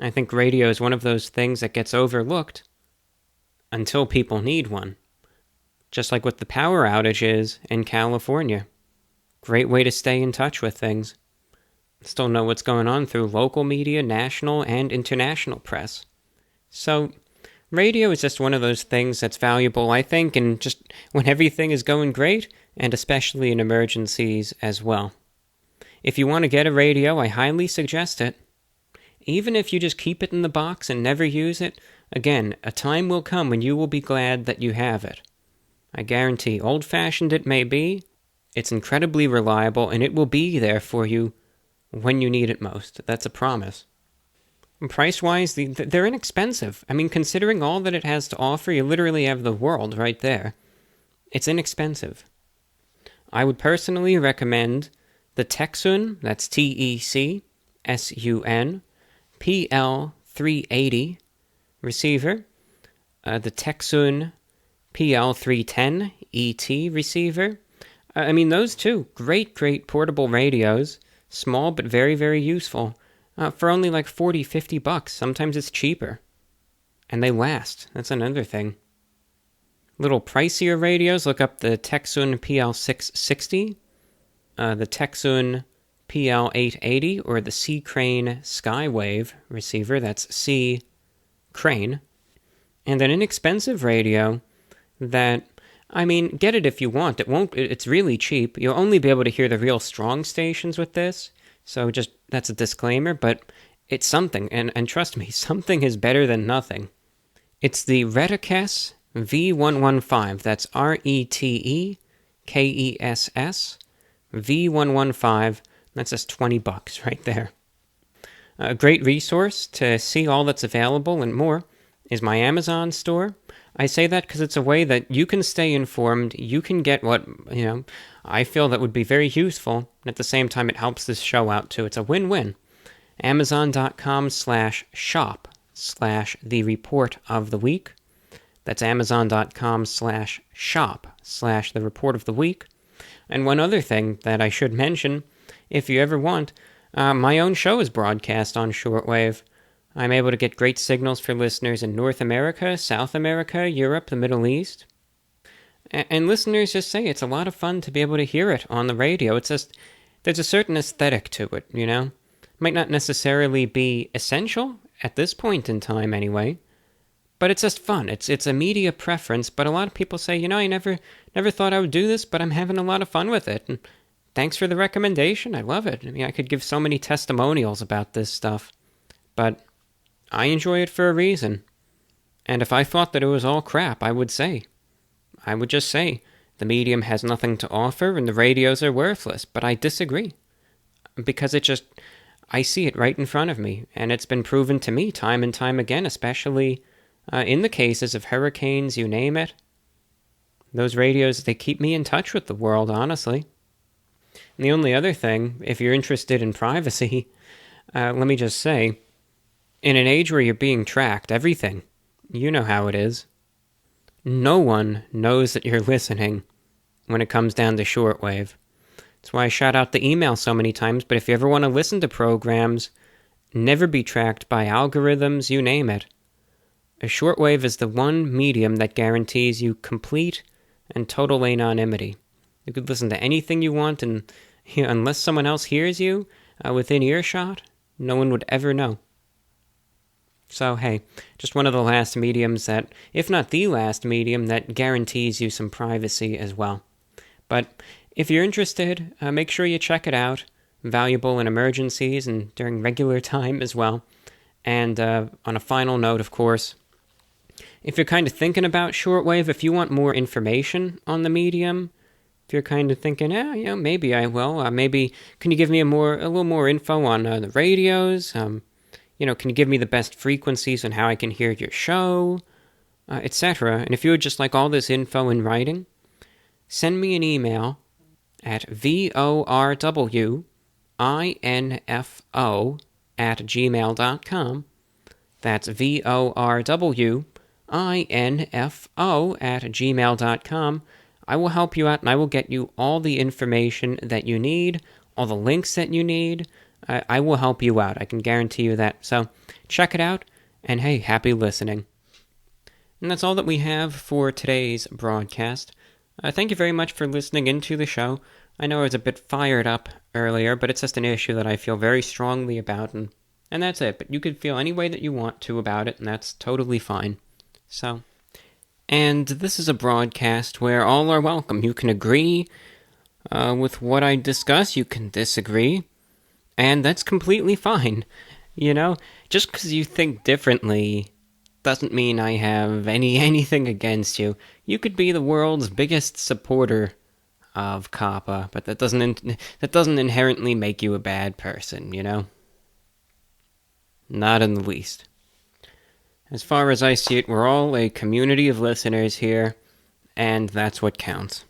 I think radio is one of those things that gets overlooked until people need one. just like with the power outages in California. Great way to stay in touch with things. Still know what's going on through local media, national, and international press. So, radio is just one of those things that's valuable, I think, and just when everything is going great, and especially in emergencies as well. If you want to get a radio, I highly suggest it. Even if you just keep it in the box and never use it, again, a time will come when you will be glad that you have it. I guarantee, old-fashioned it may be, it's incredibly reliable, and it will be there for you when you need it most. That's a promise. And price-wise, they're inexpensive. I mean, considering all that it has to offer, you literally have the world right there. It's inexpensive. I would personally recommend the Texun, that's Tecsun, PL380 receiver, the Texun PL310 ET receiver. I mean, those two, great portable radios, small but very, very useful, for only like $40-50. Sometimes it's cheaper. And they last. That's another thing. Little pricier radios, look up the Texun PL660, the Texun PL880, or the C-Crane Skywave receiver. That's C-Crane. And an inexpensive radio that, I mean, get it if you want. It's really cheap. You'll only be able to hear the real strong stations with this. So just, that's a disclaimer, but it's something. And trust me, something is better than nothing. It's the Retekess V115. That's Retekess V115. That's just $20 right there. A great resource to see all that's available and more is my Amazon store. I say that because it's a way that you can stay informed, you can get what, I feel that would be very useful, and at the same time it helps this show out too. It's a win-win. Amazon.com/shop/the report of the week. That's Amazon.com/shop/the report of the week. And one other thing that I should mention, if you ever want, my own show is broadcast on shortwave. I'm able to get great signals for listeners in North America, South America, Europe, the Middle East. And listeners just say it's a lot of fun to be able to hear it on the radio. It's just, there's a certain aesthetic to it, Might not necessarily be essential, at this point in time anyway, but it's just fun. It's a media preference, but a lot of people say, I never thought I would do this, but I'm having a lot of fun with it. And thanks for the recommendation. I love it. I mean, I could give so many testimonials about this stuff, but I enjoy it for a reason. And if I thought that it was all crap, I would just say, the medium has nothing to offer and the radios are worthless, but I disagree. Because I see it right in front of me, and it's been proven to me time and time again, especially in the cases of hurricanes, you name it. Those radios, they keep me in touch with the world, honestly. And the only other thing, if you're interested in privacy, let me just say, in an age where you're being tracked, everything, you know how it is. No one knows that you're listening when it comes down to shortwave. That's why I shout out the email so many times, but if you ever want to listen to programs, never be tracked by algorithms, you name it. A shortwave is the one medium that guarantees you complete and total anonymity. You could listen to anything you want, and unless someone else hears you within earshot, no one would ever know. So, hey, just one of the last mediums that, if not the last medium, that guarantees you some privacy as well. But if you're interested, make sure you check it out. Valuable in emergencies and during regular time as well. And on a final note, of course, if you're kind of thinking about shortwave, if you want more information on the medium, if you're kind of thinking, maybe I will. Maybe, can you give me a little more info on the radios? Can you give me the best frequencies and how I can hear your show, etc. And if you would just like all this info in writing, send me an email at vorwinfo@gmail.com. That's vorwinfo@gmail.com. I will help you out, and I will get you all the information that you need, all the links that you need. I will help you out. I can guarantee you that. So check it out, and hey, happy listening. And that's all that we have for today's broadcast. Thank you very much for listening into the show. I know I was a bit fired up earlier, but it's just an issue that I feel very strongly about, and that's it. But you could feel any way that you want to about it, and that's totally fine. So, and this is a broadcast where all are welcome. You can agree with what I discuss, you can disagree, and that's completely fine. You know, just because you think differently doesn't mean I have anything against you. You could be the world's biggest supporter of COPPA, but that doesn't inherently make you a bad person, you know? Not in the least. As far as I see it, we're all a community of listeners here, and that's what counts.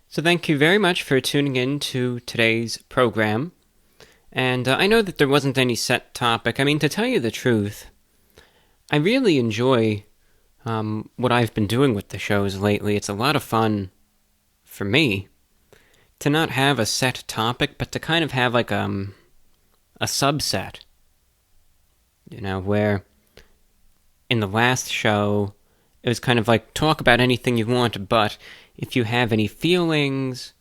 So thank you very much for tuning in to today's program. And I know that there wasn't any set topic. I mean, to tell you the truth, I really enjoy what I've been doing with the shows lately. It's a lot of fun for me to not have a set topic, but to kind of have like a subset. You know, where in the last show, it was kind of like, talk about anything you want, but if you have any feelings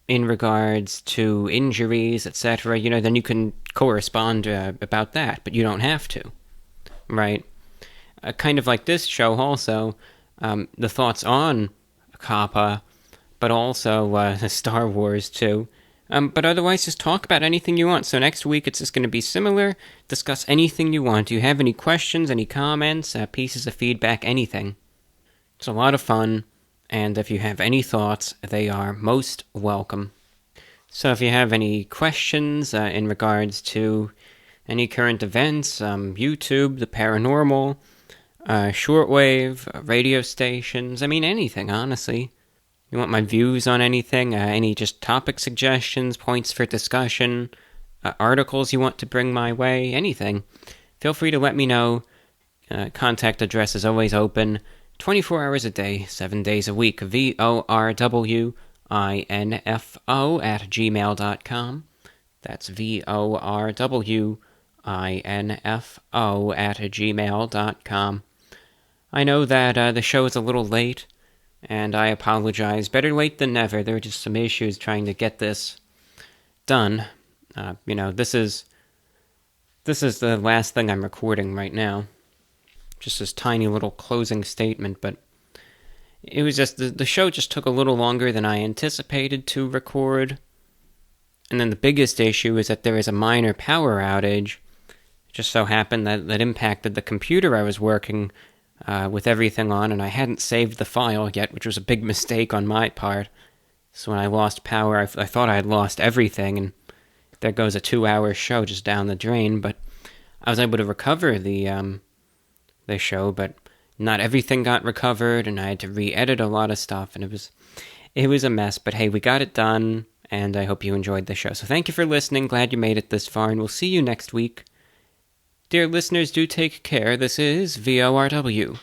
in regards to injuries, etc., you know, then you can correspond about that, but you don't have to, right? Kind of like this show also, the thoughts on COPPA, but also Star Wars too. But otherwise, just talk about anything you want. So next week, it's just going to be similar. Discuss anything you want. Do you have any questions, any comments, pieces of feedback, anything? It's a lot of fun, and if you have any thoughts, they are most welcome. So if you have any questions in regards to any current events, YouTube, the paranormal, shortwave, radio stations, I mean anything, honestly. You want my views on anything, any just topic suggestions, points for discussion, articles you want to bring my way, anything, feel free to let me know. Contact address is always open, 24 hours a day, 7 days a week, VORWINFO@gmail.com. That's VORWINFO@gmail.com. I know that the show is a little late, and I apologize. Better late than never. There are just some issues trying to get this done. You know, this is the last thing I'm recording right now. Just this tiny little closing statement, but it was just, the show just took a little longer than I anticipated to record. And then the biggest issue is that there is a minor power outage. It just so happened that impacted the computer I was working with everything on, and I hadn't saved the file yet, which was a big mistake on my part. So when I lost power, I thought I had lost everything, and there goes a 2-hour show just down the drain. But I was able to recover the show, but not everything got recovered, and I had to re-edit a lot of stuff, and it was a mess. But hey, we got it done, and I hope you enjoyed the show. So thank you for listening. Glad you made it this far, and we'll see you next week. Dear listeners, do take care. This is VORW.